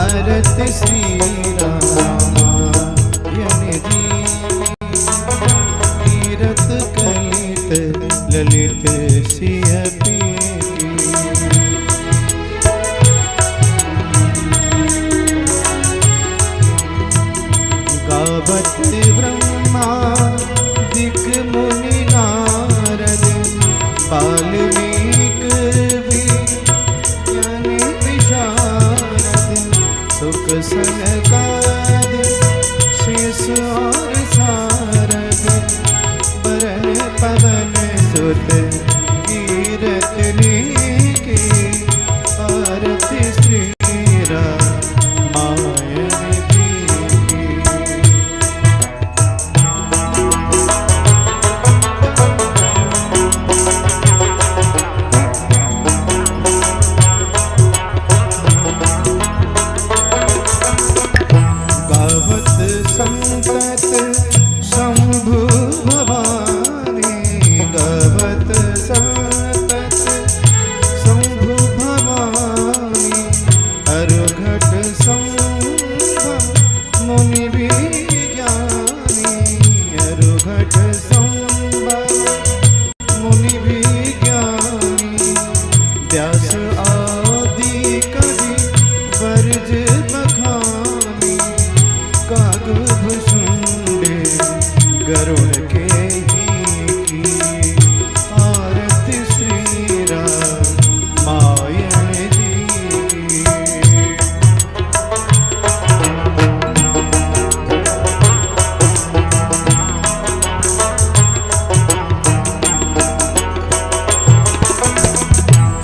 आरती श्री रामायण जी। तीरथ कलित ललित सिय पीति। गावत ब्रह्मादिक मुनि नारद वाल्मीक विज्ञानी विशारद। सुख सनकादि शेष और सारद। बरन पवन सुत कीरतनी की। आरती श्री रामायण जी। संतत शंभु भवानी। गवत संतत शंभु भवानी। अरुघट संभव मुनि विज्ञानी। अरुघट संभव मुनि विज्ञानी। व्यास आदि कवि वर्ज बखानी। कागभ शुंडे गरुड़ के ही की। आरती श्री रामायण जी की।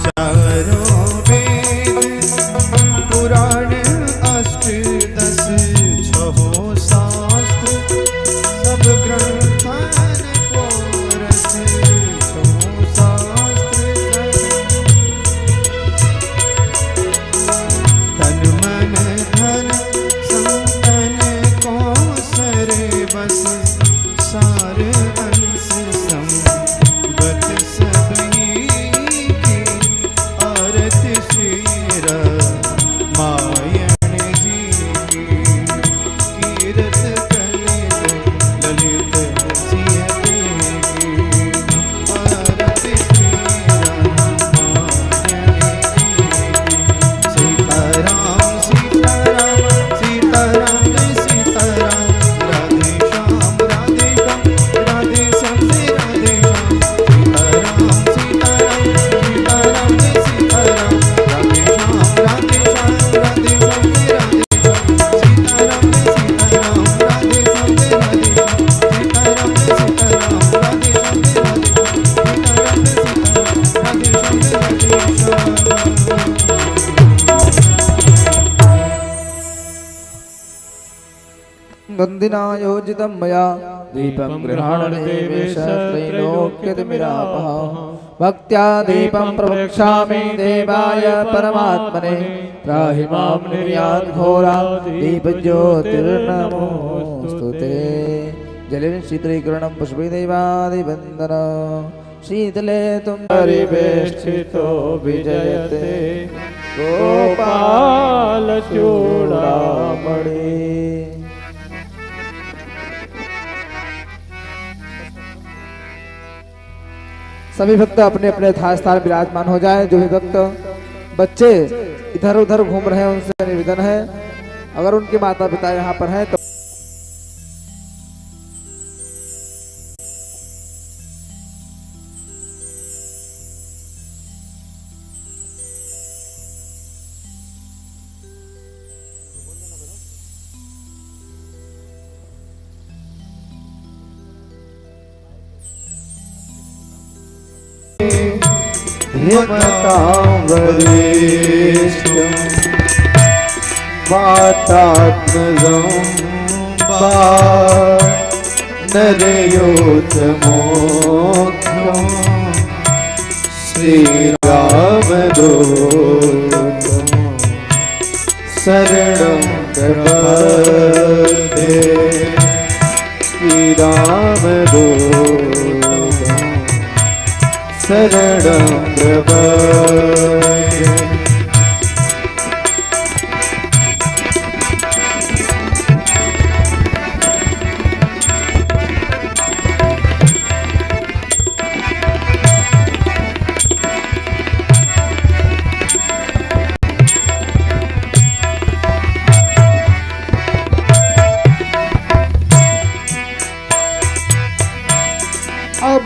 चारों वेद पुराण अष्टदश। छहो शास्त्र सब ग्रंथन को रस। छहो शास्त्र तन मन धन संतन को सरे बस। सार अंश संगत सभी की। आरती श्री रामायण जी की। तीरथ कलित ललित सिय पीति। आरती श्री रामायण जी। सीताराम सीताराम सीताराम जय सीताराम। राधे श्याम राधे श्याम राधे श्याम जय राधे श्याम। सीताराम सीताराम सीताराम जय सीताराम। राधे श्याम राधे श्याम राधे श्याम जय राधे श्याम। सीताराम जय सीताराम राधे श्याम जय राधे श्याम। सीताराम जय सीताराम राधे श्याम जय राधे श्याम। सीताराम जय सीताराम राधे श्याम जय राधे श्याम। वंदिना योजितं मया दीपं गृहाण देवेश त्रैलोक्यतिमिरापः। भक्त्या दीपं प्रवक्ष्यामि देवाय परमात्मने। त्राहि मां निर्यातघोरा दीपज्योतिर्नमोऽस्तुते। जलेन शीतलीकरणं पुष्पैर्देवादिवन्दन। शीतले तुम परिवेष्टितो विजयते। गोपाल चूड़ामणि। सभी भक्त अपने अपने स्थान विराजमान हो जाएं। जो भी भक्त बच्चे इधर उधर घूम रहे हैं उनसे निवेदन है, अगर उनके माता पिता यहाँ पर हैं तो वातात्मजं नरयोतमोक्षं श्रीरामदूतं शरणं प्रपद्ये। श्रीरामदूतं शरणं प्रपद्ये।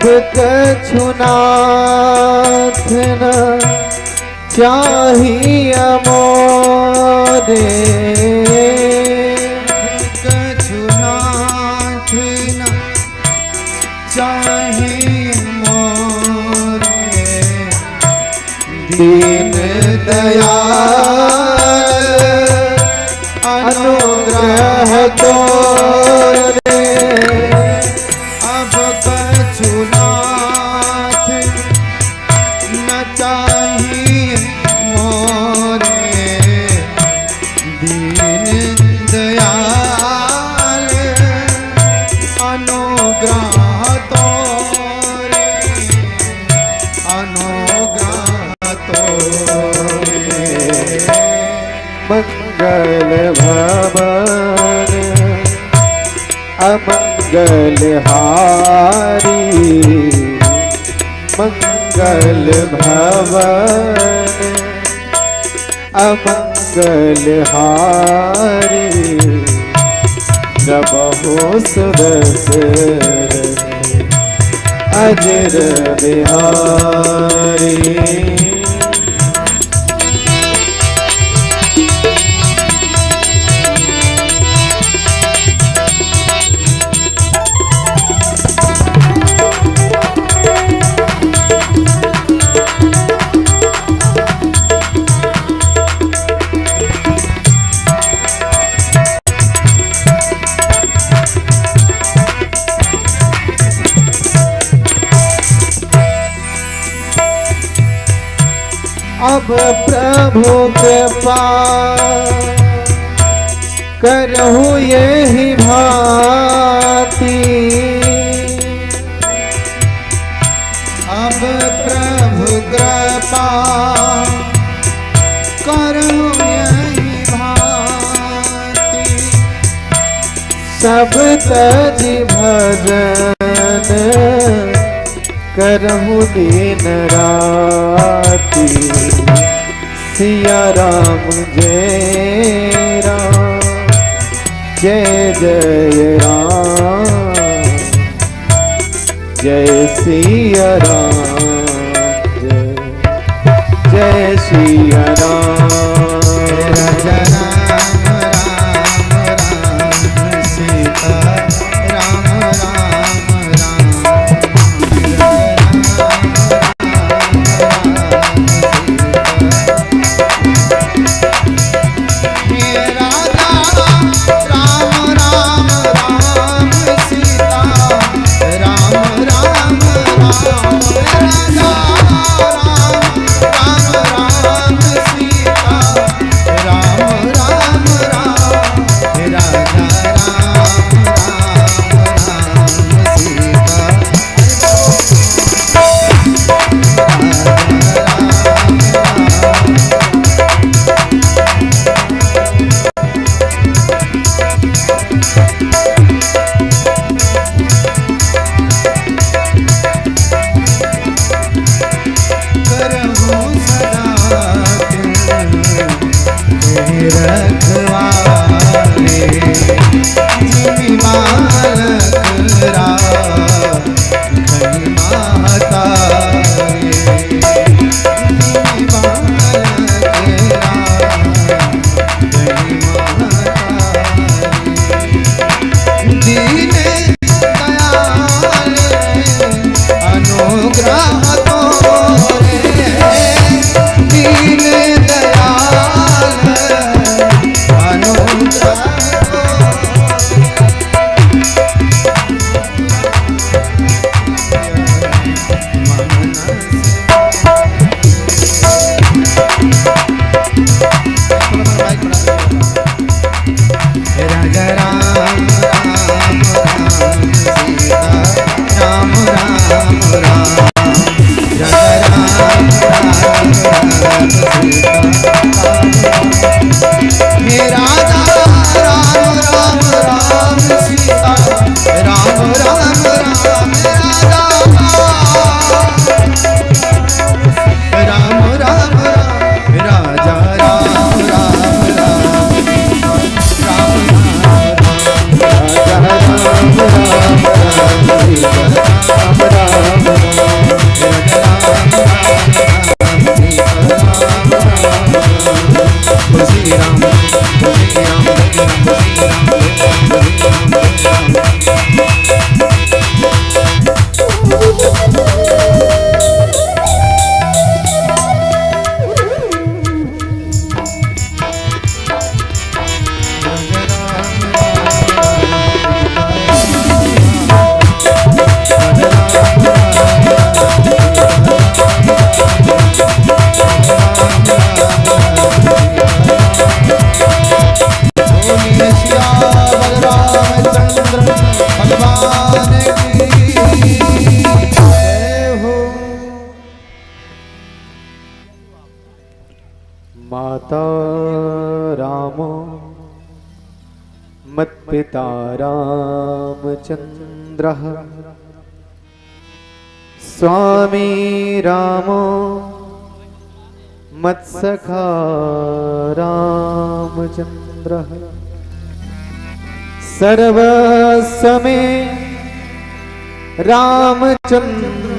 कछु नाथ न चाहिए मोरे, कछु नाथ न चाहिए मोरे, दीन दयाल अनुग्रह तोरे। अब कछु नाथ न चाहिए मोरे, दीन दयाल अनुग्रह तोरे, अनुग्रह तोरे। मंगल भवन अमंगल हारी, मंगल भवन अमंगल हारी, प्रभु सुरस अजर बिहारी। अब प्रभु कृपा करहु यही भांति, अब प्रभु कृपा करहु यही भांति, सब तज भजन करहु दिन राति। सिया राम जय राम, जय जय राम, जय सिया राम, जय जय सिया राम। राम राम राम सीता राम राम राम, राम जय राम माता रामो मत्पिता रामचन्द्रः स्वामी रामो मत्सखा रामचन्द्रः सर्वसमे रामचन्द्रो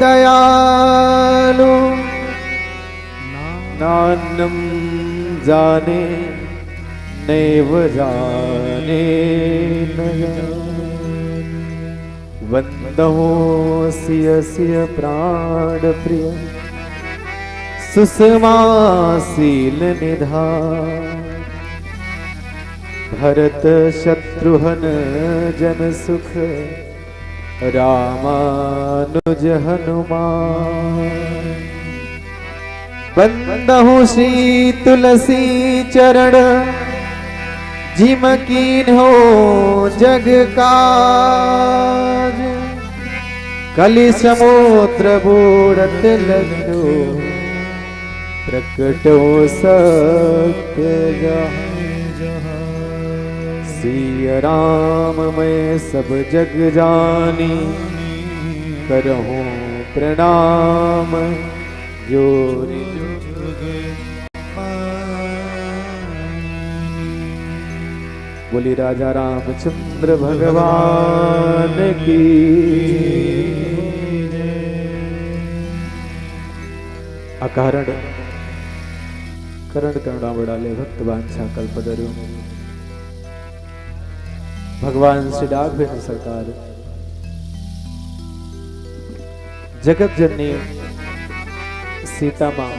दयालु नान्नं जाने नैव जाने न जाने वन्दहोऽसि यस्य प्राणप्रिय सुषमाशीलनिधान भरत शत्रुघ्न जन सुख रामानुज हनुमान बंदहु श्री तुलसी चरण जिम कीन्हो जग काज कलि समुद्र बूढ़त लखो प्रकटो सत्य जहाँ सिया राम मैं सब जग जानी करहूँ प्रणाम जोरी बोली राजा रामचंद्र भगवान की अकारण करण करुणा बड़ाले भक्त वांछा कल्पतरु भगवान श्री राघवेंद्र सरकार जगत जननी सीता मां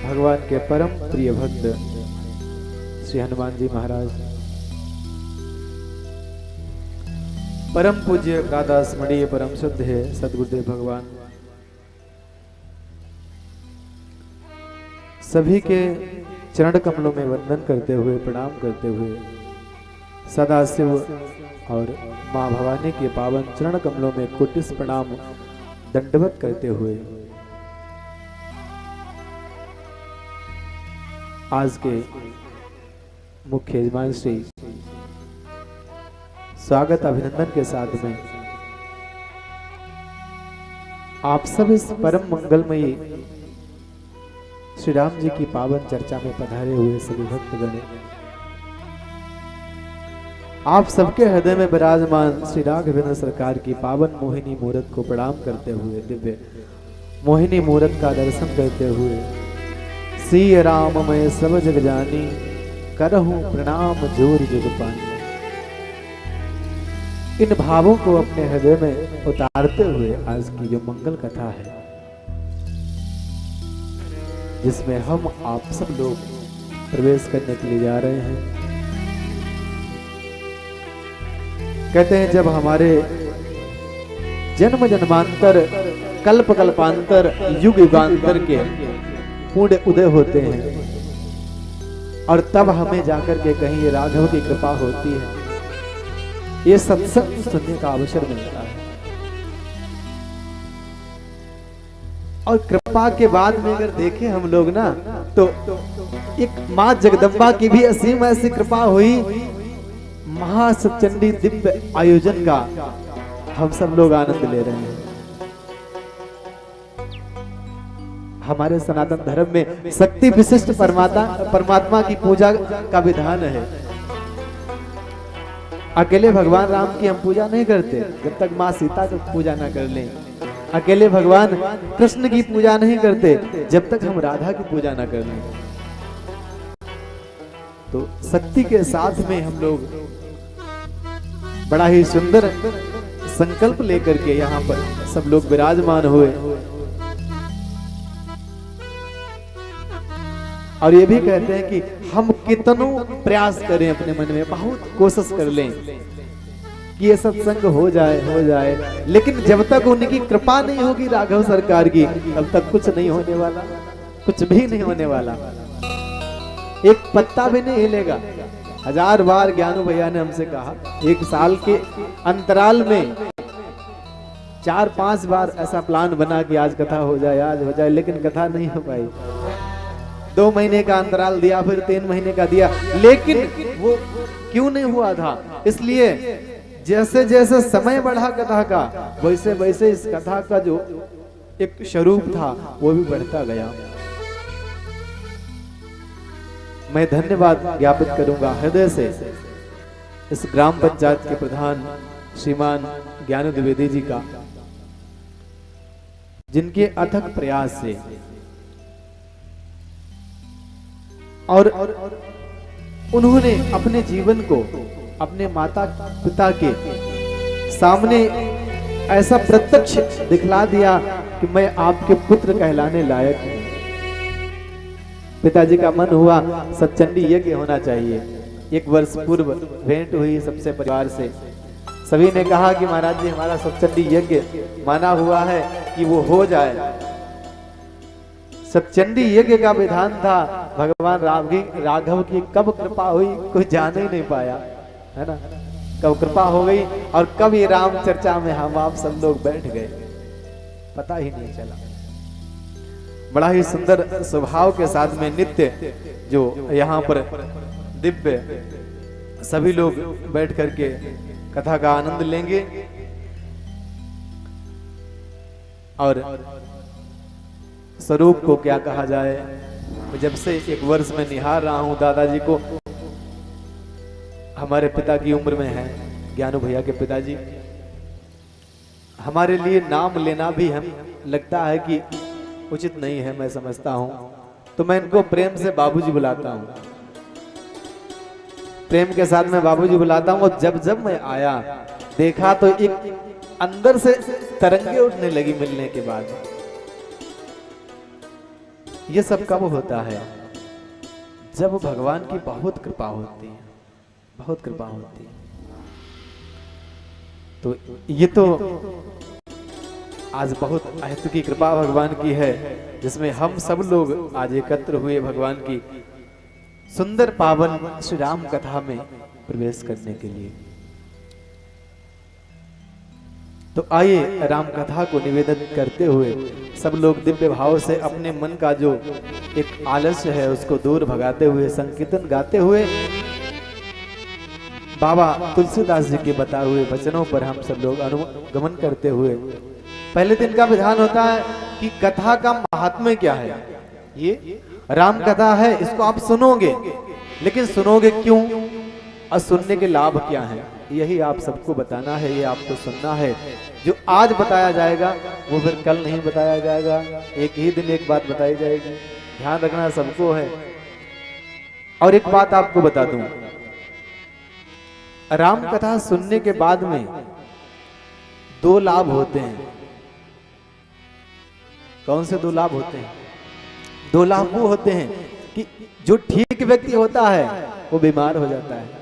भगवान के परम प्रिय भक्त श्री हनुमान जी महाराज परम पूज्य राधा स्मरणीय परम शुद्ध है सदगुरुदेव भगवान सभी के चरण कमलों में वंदन करते हुए प्रणाम करते हुए सदाशिव और मां भवानी के पावन चरण कमलों में कोटिस प्रणाम दंडवत करते हुए आज के मुख्य यजमान श्री स्वागत अभिनंदन के साथ में आप सब इस परम मंगलमयी श्री राम जी की पावन चर्चा में पधारे हुए सभी भक्तगण आप सबके हृदय में विराजमान श्री राघवेंद्र सरकार की पावन मोहिनी मूर्त को प्रणाम करते हुए दिव्य मोहिनी मूर्त का दर्शन करते हुए श्री राम मैं सब जग जानी करहूं प्रणाम जोर जुग पानी इन भावों को अपने हृदय में उतारते हुए आज की जो मंगल कथा है जिसमें हम आप सब लोग प्रवेश करने के लिए जा रहे हैं। कहते हैं जब हमारे जन्म जन्मांतर कल्प कल्पांतर युग युगांतर के पुण्य उदय होते हैं और तब हमें जाकर के कहीं ये राघव की कृपा होती है, ये सत्संग सुनने का अवसर मिलता है। और कृपा के बाद में अगर देखें हम लोग ना तो एक मां जगदम्बा की भी असीम ऐसी कृपा हुई, महासचंडी दिव्य आयोजन का हम सब लोग आनंद ले रहे हैं। हमारे सनातन धर्म में शक्ति विशिष्ट परमात्मा की पूजा का विधान है। अकेले भगवान राम की हम पूजा नहीं करते जब तक माँ सीता की पूजा ना कर लें। अकेले भगवान कृष्ण की पूजा नहीं करते जब तक हम राधा की पूजा ना कर लें। तो शक्ति के साथ में हम लोग बड़ा ही सुंदर संकल्प लेकर के यहाँ पर सब लोग विराजमान हुए और ये भी कहते हैं कि हम कितनों प्रयास करें, अपने मन में बहुत कोशिश कर लें कि ये सत्संग हो जाए, लेकिन जब तक उनकी कृपा नहीं होगी राघव सरकार की, तब तक कुछ नहीं होने वाला, कुछ भी नहीं होने वाला, एक पत्ता भी नहीं हिलेगा। 1000 बार ज्ञानू भैया ने हमसे कहा, एक साल के अंतराल में 4-5 बार ऐसा प्लान बना कि आज कथा हो जाए, आज हो जाए, लेकिन कथा नहीं हो पाई। 2 महीने का अंतराल दिया, फिर 3 महीने का दिया, लेकिन वो क्यों नहीं हुआ था? इसलिए जैसे जैसे समय बढ़ा कथा का, वैसे वैसे इस कथा का जो एक स्वरूप था वो भी बढ़ता गया। मैं धन्यवाद ज्ञापित करूंगा हृदय से इस ग्राम पंचायत के प्रधान श्रीमान ज्ञानू द्विवेदी जी का, जिनके अथक प्रयास से और उन्होंने अपने जीवन को अपने माता पिता के सामने ऐसा प्रत्यक्ष दिखला दिया कि मैं आपके पुत्र कहलाने लायक हूं। पिताजी का मन हुआ सत्चंडी यज्ञ होना चाहिए। 1 वर्ष पूर्व भेंट हुई सबसे परिवार से, सभी ने कहा कि महाराज जी हमारा सत्चंडी यज्ञ माना हुआ है कि वो हो जाए। सत्चंडी यज्ञ का विधान था, भगवान राघव की कब कृपा हुई कोई जान ही नहीं पाया, है ना? कब कृपा हो गई और कब ये राम चर्चा में हम आप सब लोग बैठ गए, पता ही नहीं चला। बड़ा ही सुंदर स्वभाव के साथ में नित्य जो यहाँ पर दिव्य सभी लोग बैठ करके कथा का आनंद लेंगे और स्वरूप को क्या कहा जाए। जब से 1 वर्ष में निहार रहा हूं दादाजी को, हमारे पिता की उम्र में है, ज्ञानू भैया के पिताजी, हमारे लिए नाम लेना भी हम लगता है कि उचित नहीं है, मैं समझता हूं, तो मैं इनको प्रेम से बाबूजी बुलाता हूं, प्रेम के साथ में बाबूजी बुलाता हूं। और जब जब मैं आया देखा तो एक अंदर से तरंगे उठने लगी मिलने के बाद। ये सब कब होता है? जब भगवान की बहुत कृपा होती है, बहुत कृपा होती है। तो ये तो आज बहुत अहत की कृपा भगवान की है, जिसमें हम सब लोग आज एकत्र हुए भगवान की सुंदर पावन श्री राम कथा में प्रवेश करने के लिए। तो आइए राम कथा को निवेदन करते हुए सब लोग दिव्य भाव से अपने मन का जो एक आलस्य है उसको दूर भगाते हुए संकीर्तन गाते हुए बाबा तुलसीदास जी के बताए हुए वचनों पर हम सब लोग अनुगमन करते हुए, पहले दिन का विधान होता है कि कथा का महात्म्य क्या है। ये राम कथा है, इसको आप सुनोगे, लेकिन सुनोगे क्यों और सुनने के लाभ क्या है, यही आप सबको बताना है, ये आपको सुनना है। जो आज बताया जाएगा वो फिर कल नहीं बताया जाएगा, एक ही दिन एक बात बताई जाएगी, ध्यान रखना सबको है। और एक बात आपको बता दूं, राम कथा सुनने के बाद में 2 लाभ होते हैं। कौन से 2 लाभ होते हैं? 2 लाभ वो होते हैं कि जो ठीक व्यक्ति होता है वो बीमार हो जाता है,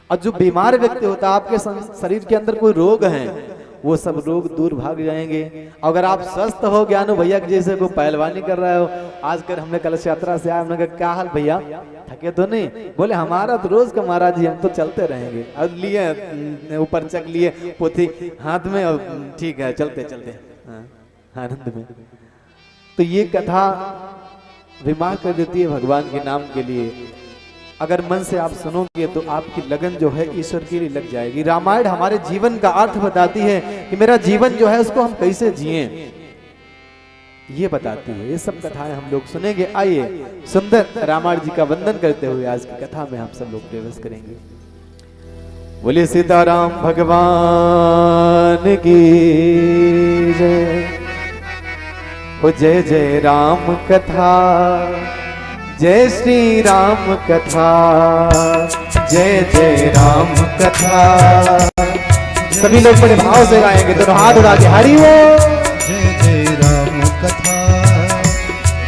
और जो बीमार व्यक्ति होता है, आपके शरीर के अंदर कोई रोग है, वो सब रोग दूर भाग जाएंगे। अगर आप स्वस्थ हो, ज्ञानू भैया के जैसे को पहलवानी कर रहे हो, आजकल हमने कलश यात्रा से आया, हमने कहा क्या हाल भैया, थके तो नहीं? बोले हमारा तो रोज का महाराज जी, हम तो चलते रहेंगे। और लिए ऊपर चक लिए पोथी हाथ में, और ठीक है चलते चलते आनंद में। तो ये कथा बीमार कर देती है भगवान के नाम के लिए। अगर मन से आप सुनोगे तो आपकी लगन जो है ईश्वर के लिए लग जाएगी। रामायण हमारे जीवन का अर्थ बताती है कि मेरा जीवन जो है उसको हम कैसे जिए, ये बताती है। ये सब कथाएं हम लोग सुनेंगे। आइए सुंदर रामायण जी का वंदन करते हुए आज की कथा में हम सब लोग प्रवेश करेंगे। बोले सीताराम भगवान की जय। हो जय जय राम कथा, जय श्री राम कथा, जय जय राम कथा। सभी लोग बड़े भाव से गाएंगे, दोनों हाथ उड़ा के हरि बोल। जय जय राम कथा,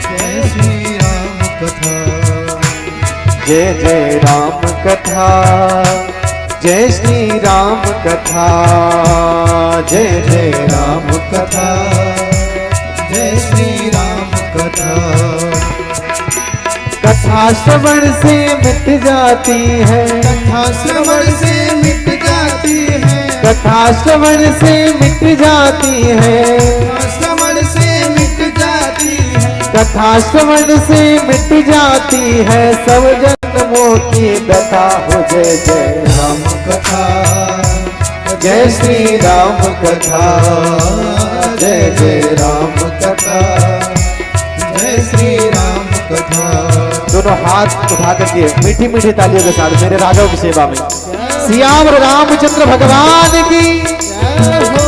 जय श्री राम कथा, जय जय राम कथा, जय श्री राम कथा, जय जय राम कथा, जय श्री राम कथा। कथा श्रवण से मिट जाती है, कथा श्रवण से मिट जाती है, कथा श्रवण से मिट जाती है, श्रवण से मिट जाती है, कथा श्रवण से मिट जाती है, सब जन्मों की व्यथा। हो जय जय राम कथा, जय श्री राम कथा, जय जय राम कथा, जय श्री राम कथा। दोनों हाथ उठा करके मीठी मीठी तालियों के साथ मेरे राघव की सेवा में सियावर रामचंद्र भगवान की जय हो।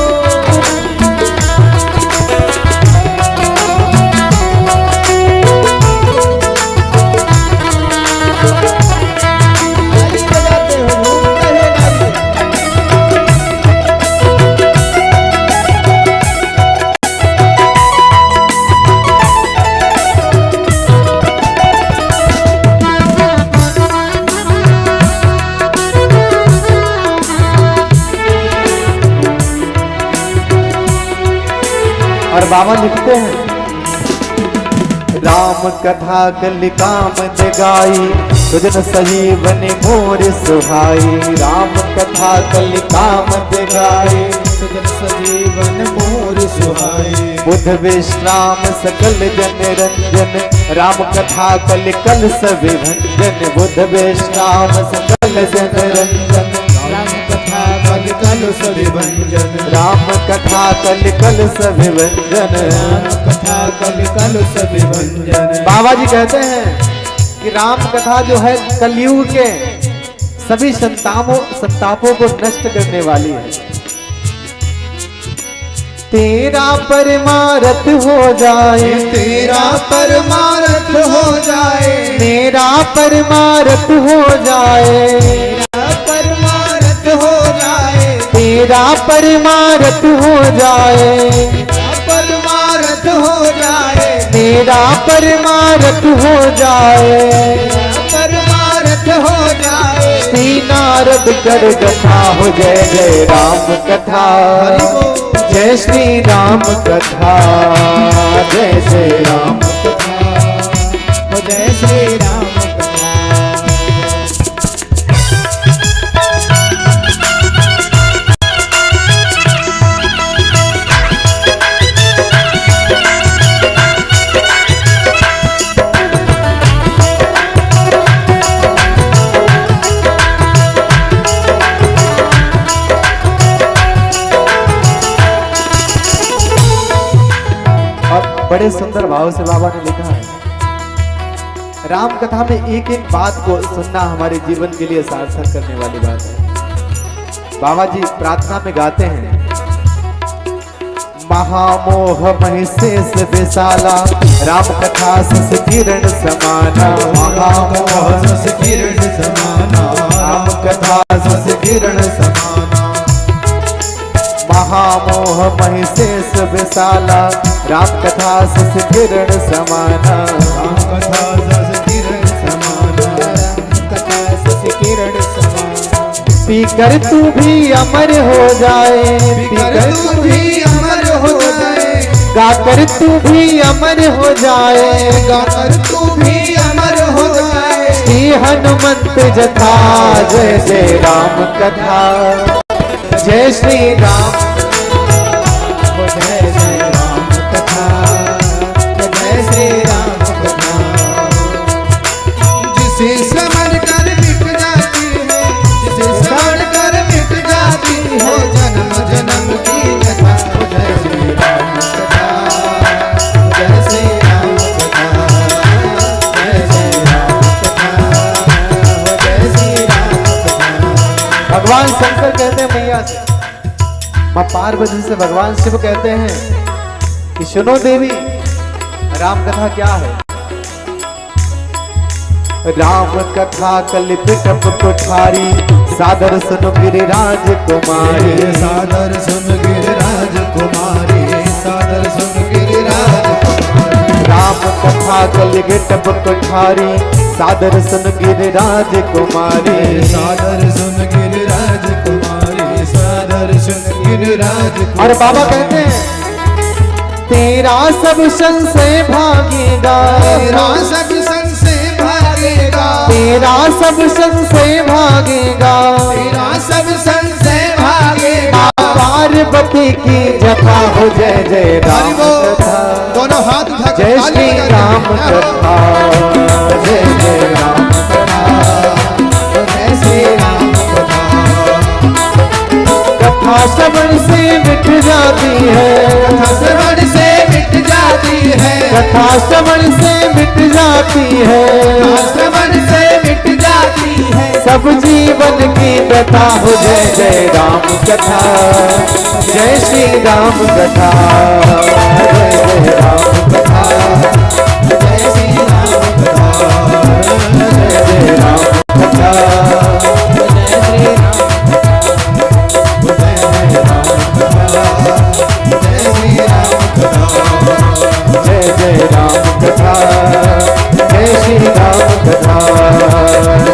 और बाबा लिखते हैं, राम कथा कलिका मत गाई, तुझन सजीवन मोर सुहाई। राम कथा कलिका मत गाई, सुजन सजीवन मोर सुहाई। बुध विश्राम सकल जन रंजन, राम कथा कलिकल सभी भंजन। बुध विश्राम सकल जन रंजन, राम कथा कलिकल सभी भंजन, राम कथा कलिकल सभी भंजन। राम कथा कलिकल सभी भंजन। बाबा जी कहते हैं कि राम कथा जो है कलयुग के सभी संतापों को नष्ट करने वाली है। तेरा परमारथ हो जाए, तेरा परमारथ हो जाए, मेरा परमारथ हो जाए, तेरा परमारथ हो जाए, तेरा परमारथ हो जाए, तेरा परमारथ हो जाए, मेरा परमारथ हो जाए, तेरा परमारथ हो जाए। श्री नारद कर कथा हो जय जय राम कथा, जय श्री राम कथा, जय जय राम कथा, जय श्री राम कथा। बड़े सुंदर भाव से बाबा ने लिखा है, राम कथा में एक एक बात को सुनना हमारे जीवन के लिए सार्थक करने वाली बात है। बाबा जी प्रार्थना में गाते हैं, महामोह महिषेष विशाला, राम कथा सस किरण समाना। महामोह सस किरण समाना, राम कथा सस किरण समाना। महामोह महिषेष विशाला, राम कथा सस किरण समाना। राम कथा सस किरण समाना, राम कथा सस किरण समाना। पीकर तू भी अमर हो जाए, पीकर तू भी अमर हो जाए, गाकर तू भी अमर हो जाए, गाकर तू भी अमर हो जाए। श्री हनुमंत जथा, जय जय राम कथा, जय श्री राम, जय जय राम कथा, जय श्री राम कथा। जिसे समझ कर मिट जाती है, जिसे समझ कर मिट जाती हो जन्म जन्म की कथा। जय श्री राम कथा, जय श्री राम कथा, जय जय राम कथा, जय श्री राम कथा। भगवान मां पार्वती से भगवान शिव कहते हैं कि सुनो देवी, राम कथा क्या है। राम कथा कलिपिटप कुठारी, सादर सुन गिरिराज कुमारी। सादर सुन गिरिराज कुमारी, सादर सुन गिरिराज कुमारी। राम कथा कलिपिटप कुठारी, सादर सुन गिरिराज कुमारी। सादर सुन गिरिराज कुमारी, सादर सुन गिरिराज कुमारी। और बाबा कहते हैं तेरा सब संशय भागेगा, तेरा सब संशय भागेगा, तेरा सब संशय भागेगा, तेरा सब संशय भागेगा। पार्वती की जपा हो जय जय राम कथा। दोनों हाथ उठा जय श्री राम कथा, जय जय राम कथा, जय श्री राम कथा। कथा श्रवण से मिट जाती है, कथा श्रवण से मिट जाती है, कथा श्रवण से मिट जाती है, कथा श्रवण से मिट जाती है। सब जीवन की व्यथा हो जय जय राम कथा, जय श्री राम कथा, जय जय राम कथा, जय श्री राम कथा, जय जय राम कथा, जय श्री राम जय जय राम कथा, जय श्री राम कथा,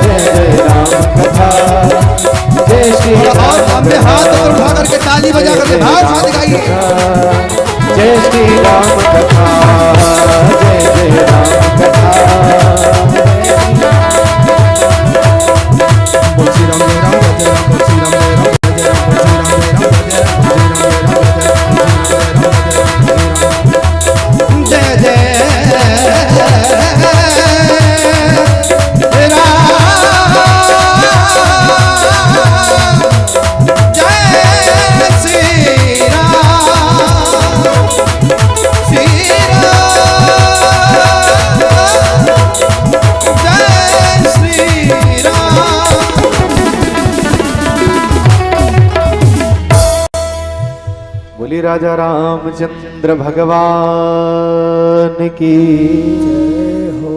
जय जय राम कथा, जय श्री और सामने हाथ और उठा करके ताली बजा करके साथ गाइए। जय श्री राम कथा, जय जय राम कथा। बोल श्री राम जय राम जय राम, बोल श्री राम जय राम जय राम, बोल श्री राम जय राम जय राम, बोल श्री राम जय राम जय राम, जय जय बोली राजा रामचंद्र भगवान की जय हो,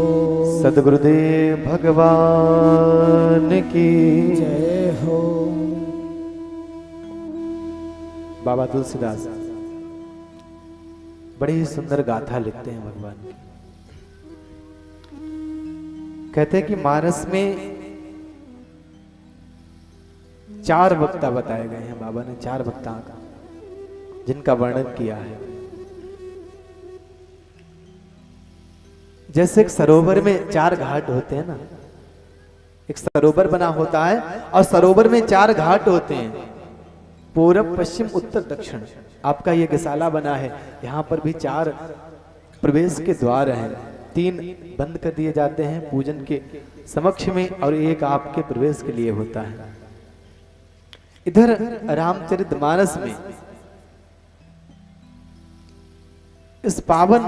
सदगुरुदेव भगवान की जय हो। बाबा तुलसीदास बड़ी ही सुंदर गाथा लिखते हैं भगवान की। कहते हैं कि मानस में 4 वक्ता बताए गए हैं। बाबा ने 4 वक्ता का जिनका वर्णन किया है। जैसे एक सरोवर में 4 घाट होते हैं ना, एक सरोवर बना होता है और सरोवर में 4 घाट होते हैं, पूरब पश्चिम उत्तर दक्षिण। आपका ये गसाला बना है, यहाँ पर भी 4 प्रवेश के द्वार हैं, 3 बंद कर दिए जाते हैं पूजन के समक्ष में और एक आपके प्रवेश के लिए होता है। इधर रामचरितमानस में इस पावन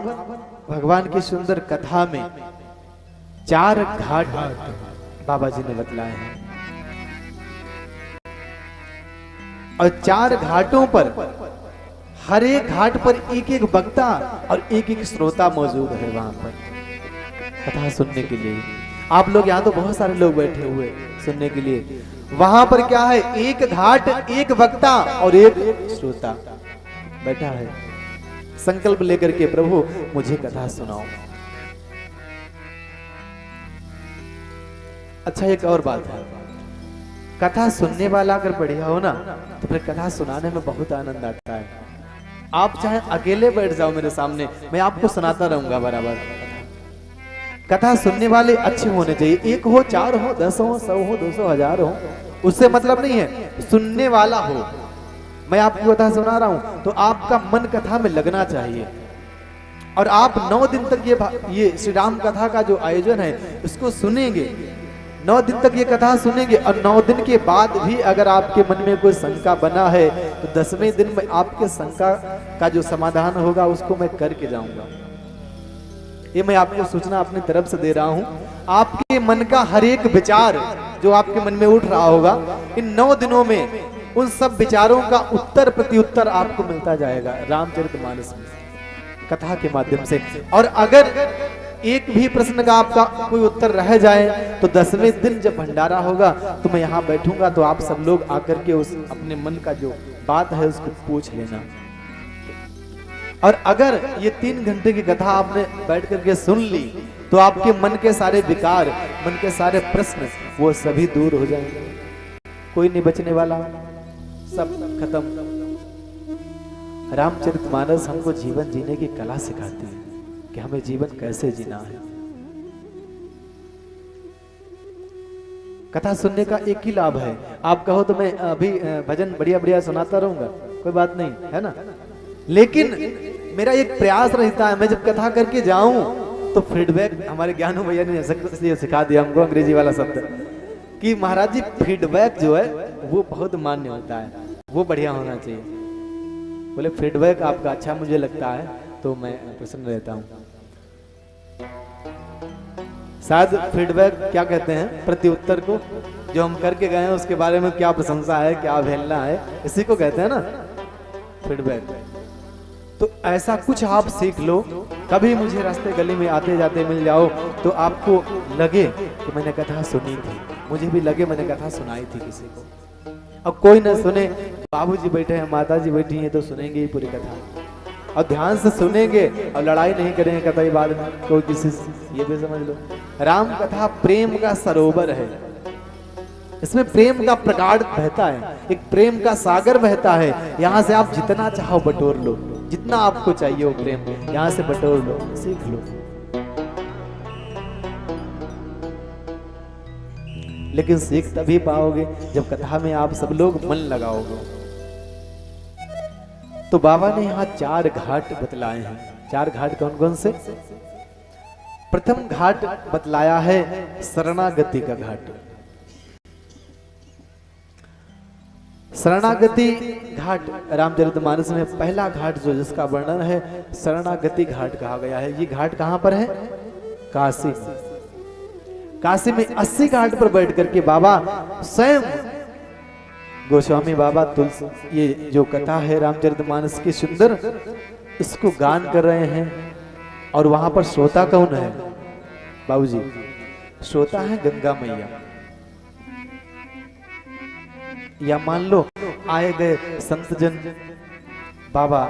भगवान की सुंदर कथा में 4 घाट बाबा जी ने बतलाए हैं और 4 घाटों पर हर एक घाट पर एक एक वक्ता और एक एक श्रोता मौजूद है वहां पर कथा सुनने के लिए। आप लोग यहाँ तो बहुत सारे लोग बैठे हुए सुनने के लिए, वहां पर क्या है, एक घाट एक वक्ता और एक श्रोता बैठा है, संकल्प लेकर के प्रभु मुझे कथा सुनाओ। अच्छा एक और बात है, कथा सुनने वाला अगर बढ़िया हो ना तो फिर कथा सुनाने में बहुत आनंद आता है। आप चाहे अकेले बैठ जाओ मेरे सामने, मैं आपको सुनाता रहूंगा बराबर। कथा सुनने वाले अच्छे होने चाहिए, 1 हो 4 हो 10 हो 100 हो 200 1000 हो, उससे मतलब नहीं है, सुनने वाला हो। मैं आपको कथा सुना रहा हूं तो आपका मन कथा में लगना चाहिए और आप 9 दिन तक ये श्री राम कथा का जो आयोजन है इसको सुनेंगे, 9 दिन तक ये कथा सुनेंगे और 9 दिन के बाद भी अगर आपके मन में कोई शंका बना है तो 10वें दिन में आपके शंका का जो समाधान होगा उसको मैं करके जाऊंगा। ये मैं आपको सूचना अपनी तरफ से दे रहा हूं। आपके मन का हर एक विचार जो आपके मन में उठ रहा होगा इन 9 दिनों में उन सब विचारों का उत्तर प्रत्युत्तर आपको मिलता जाएगा रामचरितमानस में, कथा के माध्यम से। और अगर एक भी प्रश्न का आपका कोई उत्तर रह जाए तो 10वें दिन जब भंडारा होगा तो मैं यहाँ बैठूंगा, तो आप सब लोग आकर के उस अपने मन का जो बात है उसको पूछ लेना। और अगर ये 3 घंटे की कथा आपने बैठ करके सुन ली तो आपके मन के सारे विकार, मन के सारे प्रश्न वो सभी दूर हो जाएंगे, कोई नहीं बचने वाला, सब खत्म। रामचरितमानस हमको जीवन जीने की कला सिखाती है कि हमें जीवन कैसे जीना है। कथा सुनने का एक ही लाभ है, आप कहो तो मैं अभी भजन बढ़िया बढ़िया सुनाता रहूंगा, कोई बात नहीं है ना, लेकिन मेरा एक प्रयास रहता है, मैं जब कथा करके जाऊं तो फीडबैक, हमारे ज्ञानू भैया ने इसलिए सिखा दिया हमको अंग्रेजी वाला शब्द कि महाराज जी फीडबैक जो है वो बहुत मान्य होता है, वो बढ़िया होना चाहिए। बोले फीडबैक आपका अच्छा मुझे लगता है तो मैं प्रसन्न रहता हूँ। शायद फीडबैक क्या कहते हैं, प्रत्युत्तर को, जो हम करके गए हैं उसके बारे में क्या प्रशंसा है, क्या अवहेलना है, इसी को कहते हैं ना फीडबैक। तो ऐसा कुछ आप सीख लो, कभी मुझे रास्ते गली में आते जाते मिल जाओ तो आपको लगे कि मैंने कथा सुनी थी, मुझे भी लगे मैंने कथा सुनाई थी किसी को। अब कोई न सुने, बाबूजी बैठे हैं, माताजी बैठी हैं, तो सुनेंगे ही पूरी कथा, और ध्यान से सुनेंगे और लड़ाई नहीं करेंगे कतई बाद में कोई किसी से, ये भी समझ लो। राम कथा प्रेम का सरोवर है, इसमें प्रेम का प्रगाढ़ बहता है, एक प्रेम का सागर बहता है। यहाँ से आप जितना चाहो बटोर लो, जितना आपको चाहिए वो प्रेम यहाँ से बटोर लो, सीख लो। लेकिन सीख तभी पाओगे जब कथा में आप सब लोग मन लगाओगे। तो बाबा ने यहाँ 4 घाट बतलाए हैं। 4 घाट कौन कौन से? प्रथम घाट बतलाया है शरणागति का घाट। शरणागति घाट रामचरितमानस में पहला घाट जो जिसका वर्णन है शरणागति घाट कहा गया है। ये घाट कहां पर है? काशी में। काशी में 80 घाट पर बैठ करके बाबा स्वयं गोस्वामी बाबा तुलसी, ये जो कथा है रामचरितमानस की सुंदर, इसको गान कर रहे हैं। और वहां पर श्रोता कौन है बाबूजी? श्रोता है गंगा मैया। या मान लो आए गए संतजन बाबा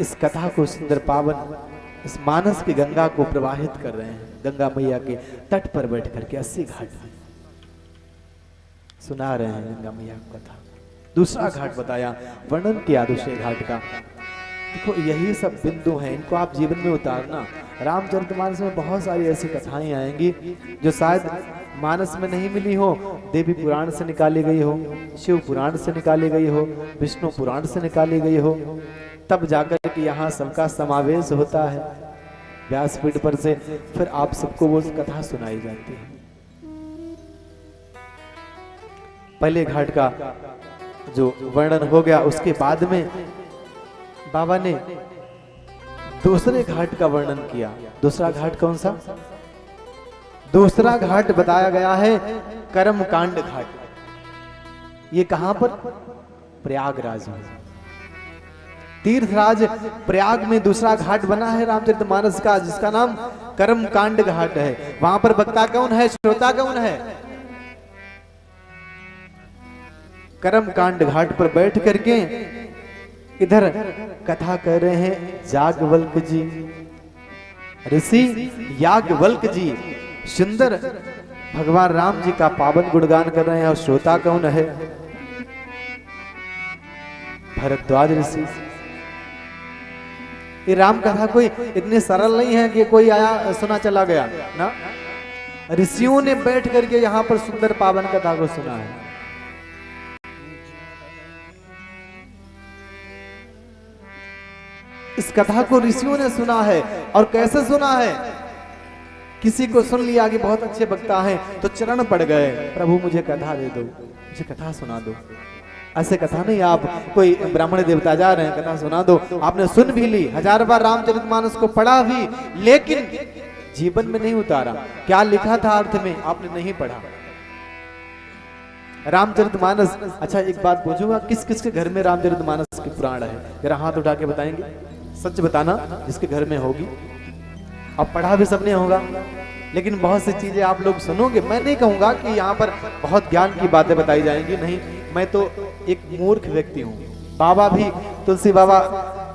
इस कथा को सुंदर पावन इस मानस की गंगा को प्रवाहित कर रहे हैं, गंगा मैया के तट पर बैठ करके 80 घाट सुना रहे हैं गंगा मैया की कथा। दूसरा घाट बताया, वर्णन किया दूसरे घाट का। देखो यही सब बिंदु हैं, इनको आप जीवन में उतारना। रामचरितमानस में बहुत सारी ऐसी कथाएं आएंगी जो शायद मानस में नहीं मिली हो, देवी पुराण से निकाली गई हो, शिव पुराण से निकाली गई हो, विष्णु पुराण से निकाली गई हो, तब जाकर के यहाँ सबका समावेश होता है व्यासपीठ पर से, फिर आप सबको वो कथा सुनाई जाती है। पहले घाट का जो वर्णन हो गया, उसके बाद में बाबा ने दूसरे घाट का वर्णन किया। दूसरा घाट कौन सा? दूसरा घाट बताया गया है कर्मकांड घाट। ये कहां पर? प्रयागराज में। तीर्थराज प्रयाग में दूसरा घाट बना है रामचरितमानस का, जिसका नाम कर्मकांड घाट है। वहां पर वक्ता कौन है, श्रोता कौन है? कर्मकांड घाट पर बैठ करके इधर कथा कर रहे हैं याज्ञवल्क्य जी, ऋषि याज्ञवल्क जी सुंदर भगवान राम जी का पावन गुणगान कर रहे हैं। और श्रोता कौन है? भरद्वाज ऋषि। ये राम कथा कोई इतनी सरल नहीं है कि कोई आया सुना चला गया ना, ऋषियों ने बैठ करके यहाँ पर सुंदर पावन कथा को सुना है। इस कथा को ऋषियों ने सुना है। और कैसे सुना है? किसी को सुन लिया कि बहुत अच्छे वक्ता हैं तो चरण पड़ गए, प्रभु मुझे कथा दे दो, मुझे कथा सुना दो। ऐसे कथा नहीं, आप कोई ब्राह्मण देवता जा रहे हैं कथा सुना दो, आपने सुन भी ली, 1000 बार रामचरितमानस को पढ़ा भी, लेकिन जीवन में नहीं उतारा। क्या लिखा था अर्थ में आपने नहीं पढ़ा। रामचरितमानस, अच्छा एक बात पूछूंगा, किस किस के घर में रामचरितमानस के पुराण है? जरा हाथ उठा के बताएंगे, सच बताना जिसके घर में होगी। अब पढ़ा भी सबने होगा, लेकिन बहुत सी चीजें आप लोग सुनोगे। मैं नहीं कहूंगा कि यहाँ पर बहुत ज्ञान की बातें बताई जाएंगी, नहीं, मैं तो एक मूर्ख व्यक्ति हूँ। बाबा भी, तुलसी बाबा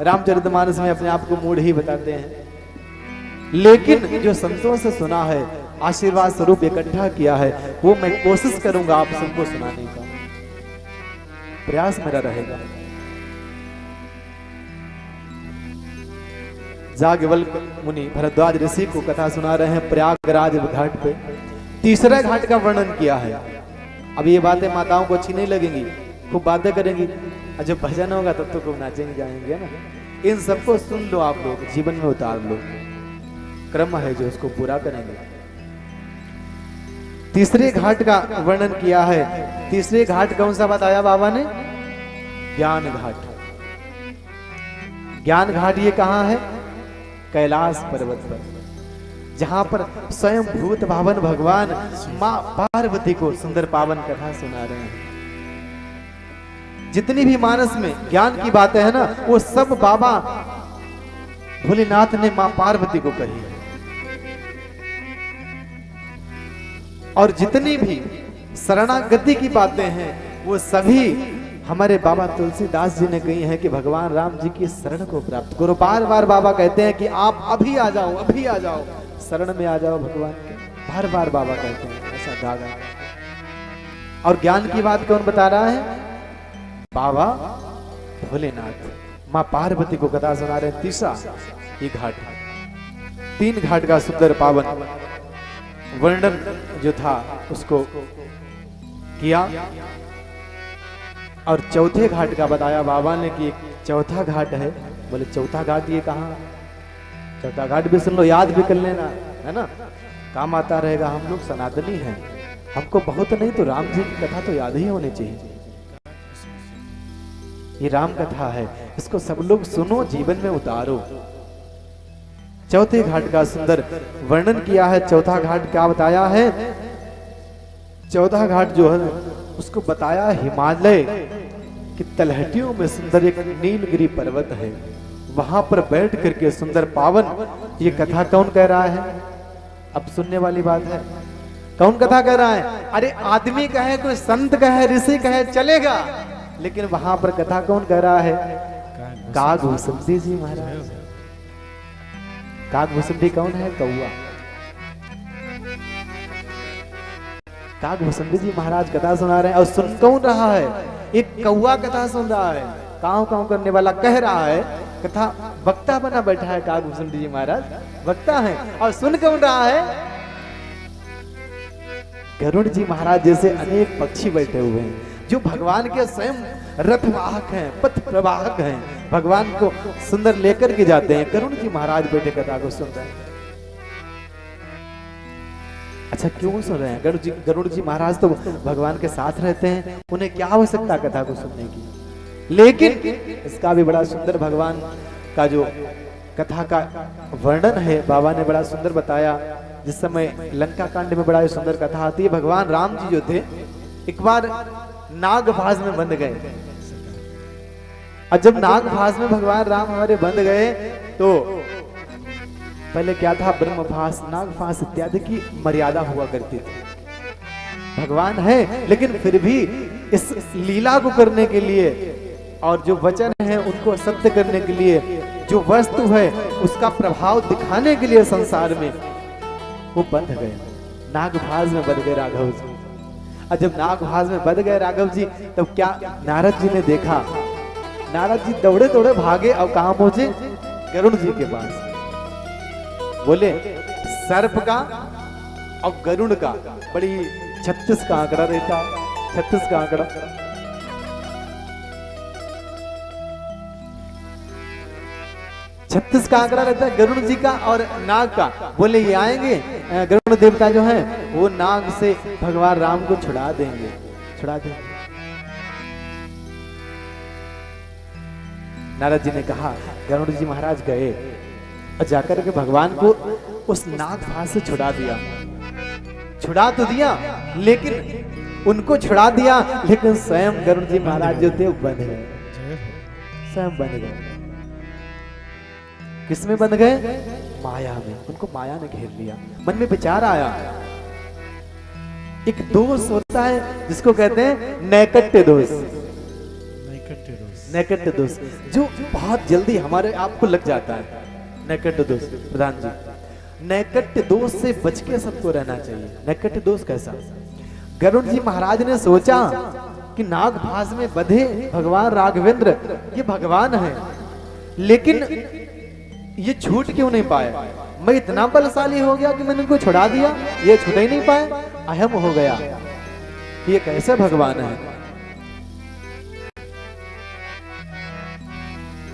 रामचरितमानस में अपने आप को मूढ़ ही बताते हैं, लेकिन जो संतों से सुना है, आशीर्वाद स्वरूप इकट्ठा किया है, वो मैं कोशिश करूंगा आप सबको सुनाने का, प्रयास मेरा रहेगा। जाज्ञवल्क्य मुनि भरद्वाज ऋषि को कथा सुना रहे हैं प्रयागराज घाट पे। तीसरे घाट का वर्णन किया है। अब ये बातें माताओं को अच्छी नहीं लगेंगी, खूब बातें करेंगी, और जब भजन होगा तब तो खूब नाचेंगे जाएंगे ना। इन सबको सुन लो, आप लोग जीवन में उतार लो, क्रम है जो उसको पूरा करेंगे। तीसरे घाट का वर्णन किया है। तीसरे घाट कौन सा बताया बाबा ने? ज्ञान घाट। ज्ञान घाट ये कहां है? कैलाश पर्वत पर, जहां पर स्वयं भूत भावन भगवान मां पार्वती को सुंदर पावन कथा सुना रहे हैं। जितनी भी मानस में ज्ञान की बातें है ना, वो सब बाबा भोलेनाथ ने मां पार्वती को कही है। और जितनी भी शरणागति की बातें हैं, वो सभी हमारे बाबा तुलसीदास जी ने कही है कि भगवान राम जी की शरण को प्राप्त करो। बार बार बाबा कहते हैं कि आप अभी आ जाओ, अभी आ जाओ, शरण में आ जाओ भगवान के, बार बार बाबा कहते हैं, ऐसा धागा। और ज्ञान की बात कौन बता रहा है? बाबा भोलेनाथ मां पार्वती को कथा सुना रहे हैं। तीसरा ये घाट, 3 घाट का सुंदर पावन वर्णन जो था उसको किया। और चौथे घाट का बताया बाबा ने कि एक चौथा घाट है। बोले चौथा घाट ये कहाँ? चौथा घाट भी सुन लो, याद भी कर लेना, है ना, काम आता रहेगा। हम लोग सनातनी हैं, हमको बहुत नहीं तो राम जी की कथा तो याद ही होनी चाहिए। ये राम कथा है, इसको सब लोग सुनो, जीवन में उतारो। चौथे घाट का सुंदर वर्णन किया है। चौथा घाट क्या बताया है? चौथा घाट जो है उसको बताया हिमालय की तलहटियों में सुंदर एक नीलगिरी पर्वत है, वहां पर बैठ करके सुंदर पावन ये कथा कौन कह रहा है? अब सुनने वाली बात है, कौन कथा कह रहा है? अरे आदमी कहे, कोई संत कहे, ऋषि कहे, चलेगा, लेकिन वहां पर कथा कौन कह रहा है? कागभूषुंडी जी महाराज। कागभूषुंडी कौन है? कौआ। कागभूषुंडी जी महाराज कथा सुना रहे हैं, और सुन कौन रहा है? एक कौआ कथा सुन रहा है, काव काव करने वाला कह रहा है, कथा वक्ता बना बैठा है कागभूषुंडी जी महाराज, वक्ता है। और सुन कौन रहा है? गरुड़ जी महाराज जैसे अनेक पक्षी बैठे हुए हैं, जो भगवान के स्वयं रथवाहक हैं, पथ प्रवाहक हैं, भगवान को सुंदर लेकर के जाते हैं। गरुड़ जी महाराज बैठे कथा को सुन रहे हैं। अच्छा क्यों सुन रहे हैं? गरुड़ जी महाराज तो भगवान के साथ रहते हैं, उन्हें क्या आवश्यकता कथा को सुनने की। लेकिन इसका भी बड़ा सुंदर भगवान का जो कथा का वर्णन है बाबा ने बड़ा सुंदर बताया। जिस समय लंका कांड में बड़ा सुंदर कथा आती है, भगवान राम जी जो थे एक बार नागभाज में बंध गए, और जब नागभाज में भगवान राम हमारे बंध गए तो पहले क्या था? ब्रह्मभास, नागभास इत्यादि की मर्यादा हुआ करती थी। भगवान है, लेकिन फिर भी इस लीला को करने के लिए और जो वचन है उनको सत्य करने के लिए, जो वस्तु है उसका प्रभाव दिखाने के लिए संसार में वो बंध गए, नागभाज में बंध गए राघव जी। और जब नागभाज में बंध गए राघव जी, तब क्या नारद जी ने देखा? नारद जी दौड़े दौड़े भागे और कहां पहुंचे? गरुड़ जी के पास। बोले सर्प का और गरुड़ का बड़ी 36 का आंकड़ा रहता, 36 का आंकड़ा। छत्तीस का आंकड़ा रहता है गरुड़ जी का और नाग का। बोले ये आएंगे गरुड़ देवता जो हैं, वो नाग से भगवान राम को छुड़ा देंगे, छुड़ा देंगे। नारद जी ने कहा, गरुड़ जी महाराज गए और जाकर के भगवान को उस नाग फांस से छुड़ा दिया। छुड़ा तो दिया, लेकिन उनको छुड़ा दिया, लेकिन स्वयं गरुड़ जी महाराज जो थे बंध गए, स्वयं बंध गए। किसमें बंध गए? माया में। उनको माया ने घेर लिया। मन में विचार आया, एक दोष होता है जिसको कहते हैं नैकट्य दोष। नैकट्य दोष जो बहुत जल्दी हमारे आपको लग जाता है। नैकट्य दोष प्रधान जी, नैकट्य दोष से बच के सबको रहना चाहिए। नैकट्य दोष कैसा? गरुड़ जी महाराज ने सोचा कि नागभास में बंधे भगवान राघवेंद्र ये भगवान है, लेकिन ये छूट क्यों नहीं पाए? मैं इतना बलशाली हो गया कि मैंने इनको छुड़ा दिया, ये छूट ही नहीं पाए। अहम हो गया कि ये कैसे भगवान है।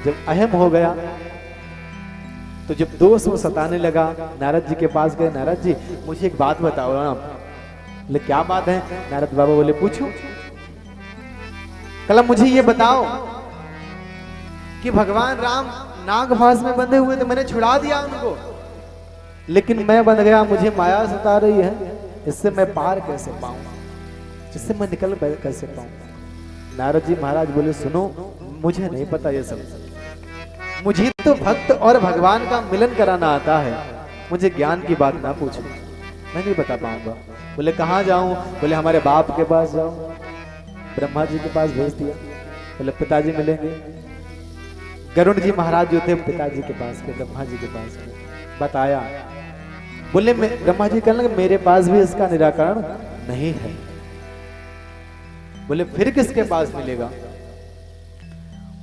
जब अहम हो गया तो जब दोष वो सताने लगा, नारद जी के पास गए। नारद जी मुझे एक बात बताओ ना। बोले क्या बात है? नारद बाबा बोले पूछो। कल मुझे ये बताओ कि भगवान राम नागभास में बंधे हुए थे, मैंने छुड़ा दिया उनको, लेकिन मैं बंध गया, मुझे माया सता रही है, इससे मैं पार कैसे पाऊं, इससे मैं निकल कैसे पाऊं? नारद जी महाराज बोले सुनो, मुझे नहीं पता ये सब, मुझे तो भक्त और भगवान का मिलन कराना आता है, मुझे ज्ञान की बात ना पूछो, मैं नहीं बता पाऊंगा। बोले कहाँ जाऊं? बोले हमारे बाप के पास जाओ। ब्रह्मा जी के पास भेज दिया। बोले पिताजी मिलेंगे। गरुड़ जी महाराज जो थे पिताजी के पास गए, ब्रह्मा जी के पास गए, बताया। बोले ब्रह्मा जी कहने लगे मेरे पास भी इसका निराकरण नहीं है। बोले फिर किसके पास मिलेगा?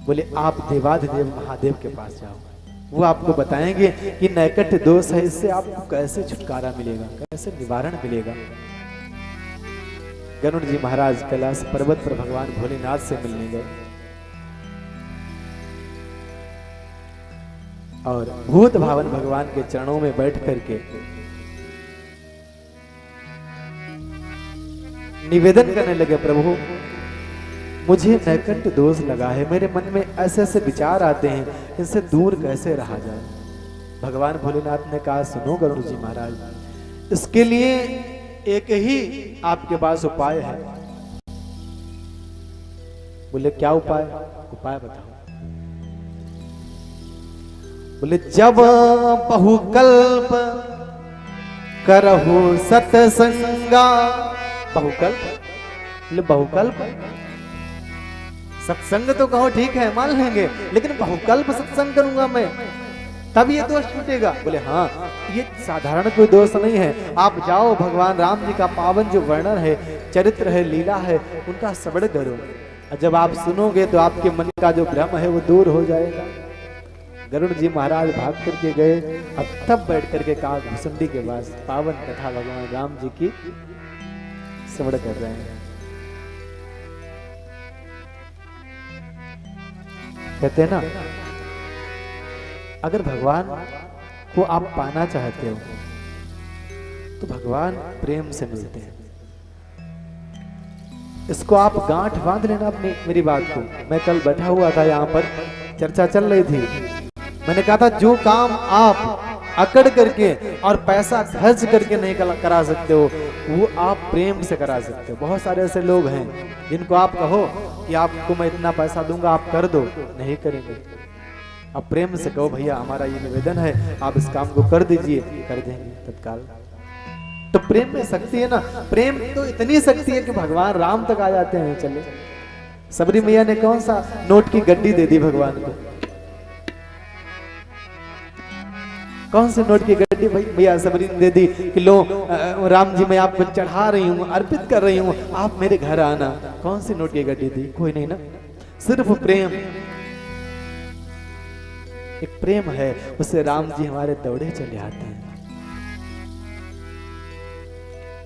बोले आप देवाधिदेव महादेव के पास जाओ, वो आपको बताएंगे कि नैकट्य दोष है, इससे आपको कैसे छुटकारा मिलेगा, कैसे निवारण मिलेगा। गरुड़ जी महाराज कैलाश पर्वत पर भगवान भोलेनाथ से मिलने गए और भूत भावन भगवान के चरणों में बैठ करके निवेदन करने लगे, प्रभु मुझे नैकट्य दोष लगा है, मेरे मन में ऐसे ऐसे विचार आते हैं, इनसे दूर कैसे रहा जाए। भगवान भोलेनाथ ने कहा सुनो गरुड़ जी महाराज, इसके लिए एक ही आपके पास उपाय है। बोले क्या उपाय? उपाय बताओ। बोले जब बहुकल्प करहु सतसंगा। बहुकल्प? बोले बहुकल्प सत्संग तो कहो ठीक है मान लेंगे, लेकिन बहुकल्प सत्संग करूंगा मैं तब ये दोष छूटेगा। बोले हाँ, ये साधारण कोई दोष नहीं है, आप जाओ भगवान राम जी का पावन जो वर्णन है, चरित्र है, लीला है, उनका श्रवण करो, और जब आप सुनोगे तो आपके मन का जो भ्रम है वो दूर हो जाएगा। गरुड़ जी महाराज भाग करके गए, अब तब बैठ करके कहा भुसुंडी के पास पावन कथा भगवान राम जी की श्रवण कर रहे हैं। कहते हैं ना, अगर भगवान को आप पाना चाहते हो तो भगवान प्रेम से मिलते हैं। इसको आप गांठ बांध लेना अपनी मेरी बात को। मैं कल बैठा हुआ था, यहाँ पर चर्चा चल रही थी, मैंने कहा था जो काम आप अकड़ करके और पैसा खर्च करके नहीं करा सकते हो, वो आप प्रेम से करा सकते हो। बहुत सारे ऐसे लोग हैं जिनको आप कहो कि आपको मैं इतना पैसा दूंगा, आप कर दो, नहीं करेंगे। आप प्रेम से कहो भैया हमारा ये निवेदन है, आप इस काम को कर दीजिए, कर देंगे तत्काल। तो प्रेम में शक्ति है ना, प्रेम तो इतनी शक्ति है कि भगवान राम तक आ जाते हैं। चले सबरी मैया ने कौन सा नोट की गड्डी दे दी भगवान को? कौन से नोट की गड्डी भाई भैया सबरी ने दे दी कि लो राम जी मैं आपको चढ़ा रही हूँ, अर्पित कर रही हूँ, आप मेरे घर आना। कौन सी नोट की गड्डी दी? कोई नहीं ना, सिर्फ प्रेम। एक प्रेम है, उससे राम जी हमारे दौड़े चले आते हैं।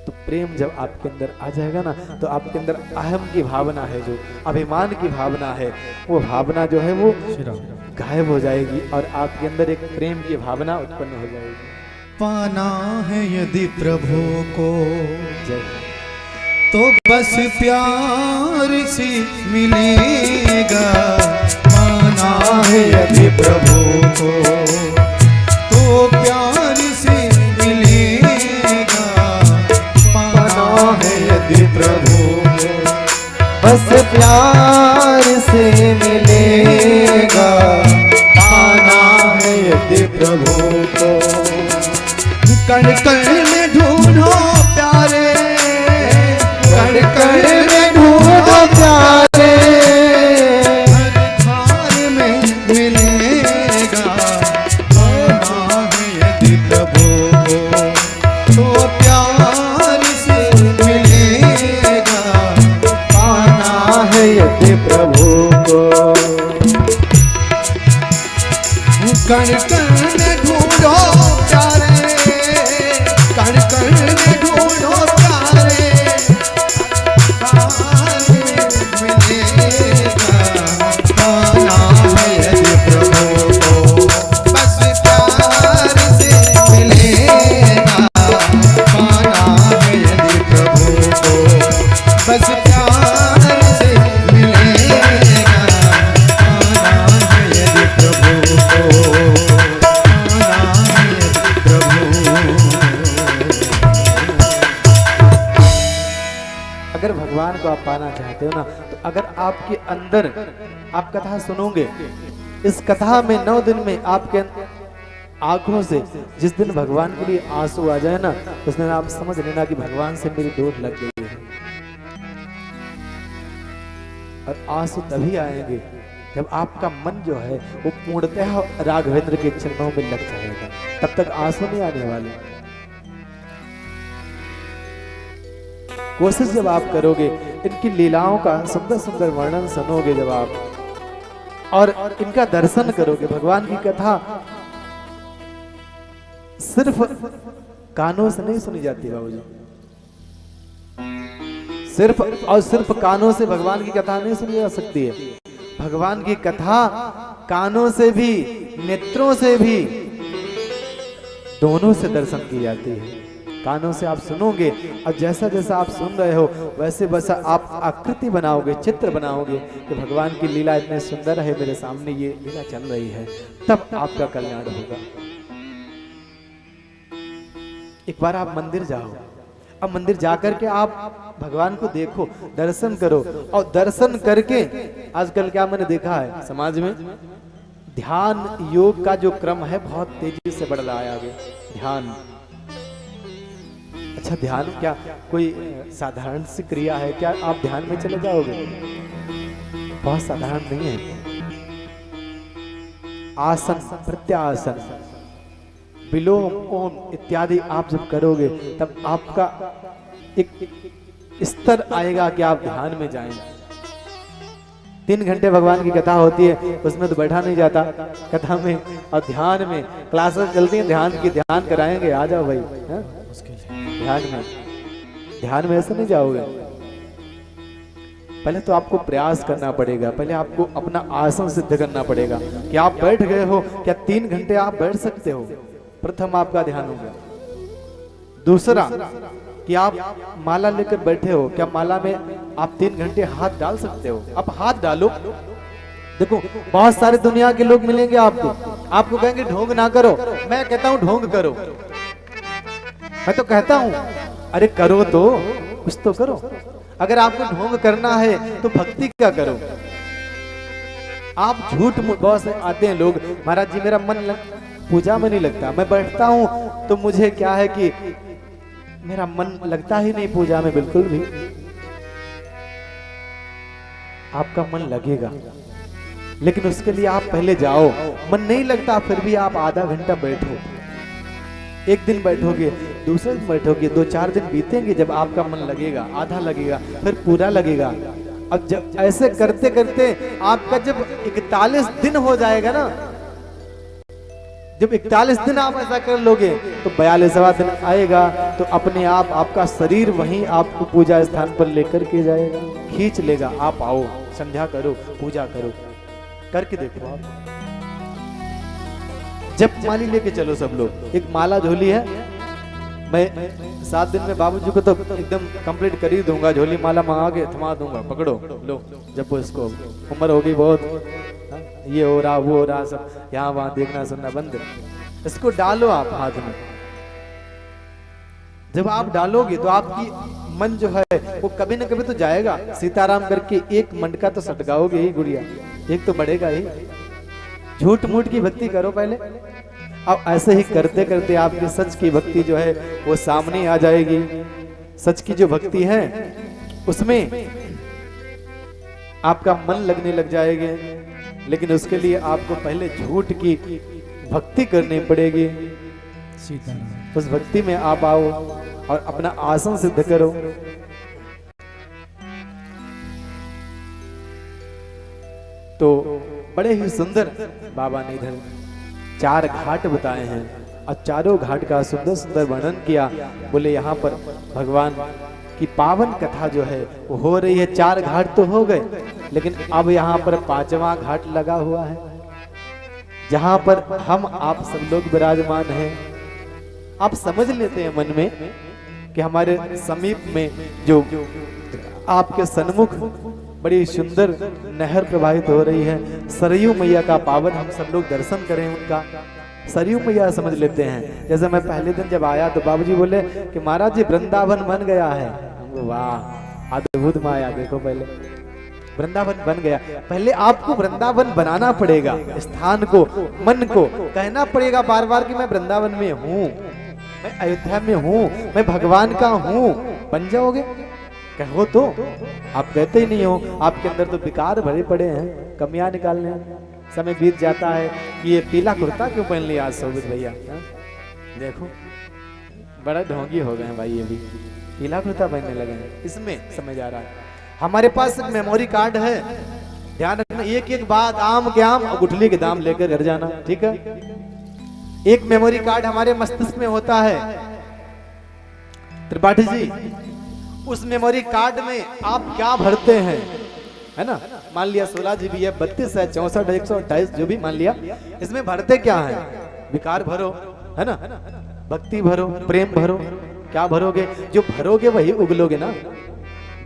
तो प्रेम जब आपके अंदर आ जाएगा ना, तो आपके अंदर अहम की भावना है, जो अभिमान की भावना है, वो भावना जो है वो गायब हो जाएगी और आपके अंदर एक प्रेम की भावना उत्पन्न हो जाएगी। पाना है यदि प्रभु को तो बस प्यार से मिलेगा। पाना है यदि प्रभु को तो प्यार से मिलेगा। पाना है यदि प्रभु बस प्यार से मिलेगा, पाना है यदि प्रभु को। कण कण में ढूंढो प्यारे, कण कण में ढूंढो प्यारे, हर खार में मिलेगा, पाना है यदि प्रभु को। तो प्यार से मिलेगा, पाना है यदि प्रभु को। कण कण में ढूंढो प्यारे, कण कण में ढूंढो प्यारे, खार में मिलेगा, पाना है यदि प्रभु को। बस प्यार से मिलेगा, पाना है यदि प्रभु को। बस प्यार से मिलेगा, पाना है यदि प्रभु को। पाना है यदि प्रभु। अगर भगवान को आप पाना चाहते हो ना, तो अगर आपके अंदर आप कथा सुनोगे, इस कथा में 9 दिन में आपके आंखों से जिस दिन भगवान के लिए आंसू आ जाए ना, उस दिन आप समझ लेना कि भगवान से मेरी डोर लग गई है। और आंसू तभी आएंगे जब आपका मन जो है वो पूर्णतः राघवेंद्र के चरणों में लग जाएगा, तब तक आंसू नहीं आने वाले। कोशिश जब आप करोगे, इनकी लीलाओं का सुंदर सुंदर वर्णन सुनोगे जब आप, और इनका दर्शन करोगे, भगवान की कथा सिर्फ कानों से नहीं सुनी जाती बाबूजी, सिर्फ और सिर्फ कानों से भगवान की कथा नहीं सुनी जा सकती है। भगवान की कथा कानों से भी, नेत्रों से भी, दोनों से दर्शन की जाती है। कानों से आप सुनोगे, और जैसा जैसा आप सुन रहे हो वैसे वैसा आप आकृति बनाओगे, चित्र बनाओगे कि भगवान की लीला इतने सुंदर है, मेरे सामने ये लीला चल रही है, तब आपका कल्याण होगा। एक बार आप मंदिर जाओ, अब मंदिर जाकर के आप भगवान को देखो, दर्शन करो, और दर्शन करके आजकल क्या मैंने देखा है समाज में, ध्यान योग का जो क्रम है बहुत तेजी से बढ़ रहा है आगे। ध्यान, अच्छा ध्यान क्या कोई साधारण सी क्रिया है क्या? आप ध्यान में चले जाओगे, बहुत साधारण नहीं है। आसन, प्रत्यासन, विलोम, ओम इत्यादि आप जब करोगे तब आपका एक स्तर आएगा कि आप ध्यान में जाएंगे। 3 घंटे भगवान की कथा होती है, उसमें तो बैठा नहीं जाता कथा में, और ध्यान में क्लासेस चलती हैं ध्यान की, ध्यान कराएंगे, आ जाओ भाई है? ध्यान में ऐसे नहीं जाओगे। पहले तो आपको प्रयास करना पड़ेगा, पहले आपको अपना आसन सिद्ध करना पड़ेगा कि आप बैठ गए हो, क्या 3 घंटे आप बैठ सकते हो, प्रथम आपका ध्यान हो गया। दूसरा कि आप माला लेकर बैठे हो, क्या माला में आप 3 घंटे हाथ डाल सकते हो? आप हाथ डालो। देखो बहुत सारे दुनिया के लोग मिलेंगे आपको कहेंगे ढोंग ना करो, मैं कहता हूं ढोंग करो। मैं तो कहता हूं अरे करो तो, कुछ तो करो। अगर आपको ढोंग करना है तो भक्ति क्या करो। आप झूठ, बहुत से आते हैं लोग, महाराज जी मेरा मन पूजा में नहीं लगता, मैं बैठता हूं तो मुझे क्या है कि मेरा मन लगता ही नहीं पूजा में बिल्कुल भी। आपका मन लगेगा, लेकिन उसके लिए आप पहले जाओ। मन नहीं लगता फिर भी आप आधा घंटा बैठो, एक दिन बैठोगे, दूसरे दिन बैठोगे, 2-4 दिन बीतेंगे, जब आपका मन लगेगा, आधा लगेगा, फिर पूरा लगेगा। अब जब ऐसे करते करते आपका जब 41 दिन हो जाएगा ना, जब 41 दिन आप ऐसा कर लोगे तो 42वां दिन आएगा तो अपने आप आपका शरीर वहीं आपको पूजा स्थान पर लेकर के जाएगा, खींच लेगा। आप आओ, संध्या करो, पूजा करो, करके देखो आप। जब माली लेके चलो सब लोग, एक माला झोली है, मैं 7 दिन में बाबूजी को तो एकदम कंप्लीट कर ही दूंगा, झोली माला मंगा के थमा दूंगा, पकड़ो लो। जब वो इसको उम्र होगी बहुत, ये हो रहा वो हो रहा, सब यहाँ वहां देखना सुनना बंद, इसको डालो आप हाथ में। जब आप डालोगे तो आपकी मन जो है वो कभी ना कभी तो जाएगा। सीताराम करके एक मंडका तो सटकाओगे ही गुड़िया, एक तो बढ़ेगा ही। झूठ मूठ की भक्ति करो पहले, अब ऐसे ही करते करते आपकी सच की भक्ति जो है वो सामने आ जाएगी। सच की जो भक्ति है उसमें आपका मन लगने लग जाएगा, लेकिन उसके लिए आपको पहले झूठ की भक्ति करनी पड़ेगी। सीताराम। उस भक्ति में आप आओ और अपना आसन सिद्ध करो। तो बड़े ही सुंदर बाबा ने इधर 4 घाट बताए हैं और चारों घाट का सुंदर सुंदर वर्णन किया। बोले यहाँ पर भगवान की पावन कथा जो है वो हो रही है। 4 घाट तो हो गए, लेकिन अब यहाँ पर 5वां घाट लगा हुआ है, जहां पर हम आप सब लोग विराजमान हैं। आप समझ लेते हैं मन में कि हमारे समीप में जो आपके सन्मुख बड़ी सुंदर नहर प्रवाहित हो रही है, सरयू मैया का पावन हम सब लोग दर्शन करें उनका। सरयू मैया समझ लेते हैं। जैसे मैं पहले दिन जब आया तो बाबूजी बोले कि महाराज जी वृंदावन बन गया है। वाह, अद्भुत माया, देखो पहले वृंदावन बन गया। पहले आपको वृंदावन बनाना पड़ेगा, स्थान को, मन को कहना पड़ेगा बार बार कि मैं वृंदावन में हूँ, मैं अयोध्या में हूँ, मैं भगवान का हूँ। बन जाओगे, कहो तो। आप कहते ही नहीं हो, आपके अंदर तो विकार भरे पड़े हैं, कमियां निकालने। समय बीत जाता है कि ये पीला कुर्ता क्यों पहन लिया आज सोबित भैया, देखो बड़ा ढोंगी हो गए हैं भाई, ये भी पीला कुर्ता पहनने लगे हैं, इसमें समय जा रहा है। हमारे पास एक मेमोरी कार्ड है, ध्यान रखना, एक एक बात आम के आम और गुठली के दाम लेकर घर जाना, ठीक है। एक मेमोरी कार्ड हमारे मस्तिष्क में होता है त्रिपाठी जी, उस मेमोरी कार्ड में आप क्या भरते हैं, है ना। मान लिया 16 GB है, 32 है, 64 है, 128 जो भी मान लिया, इसमें भरते क्या है, विकार भरो, है ना, भक्ति भरो, प्रेम भरो, क्या भरोगे, जो भरोगे वही उगलोगे ना।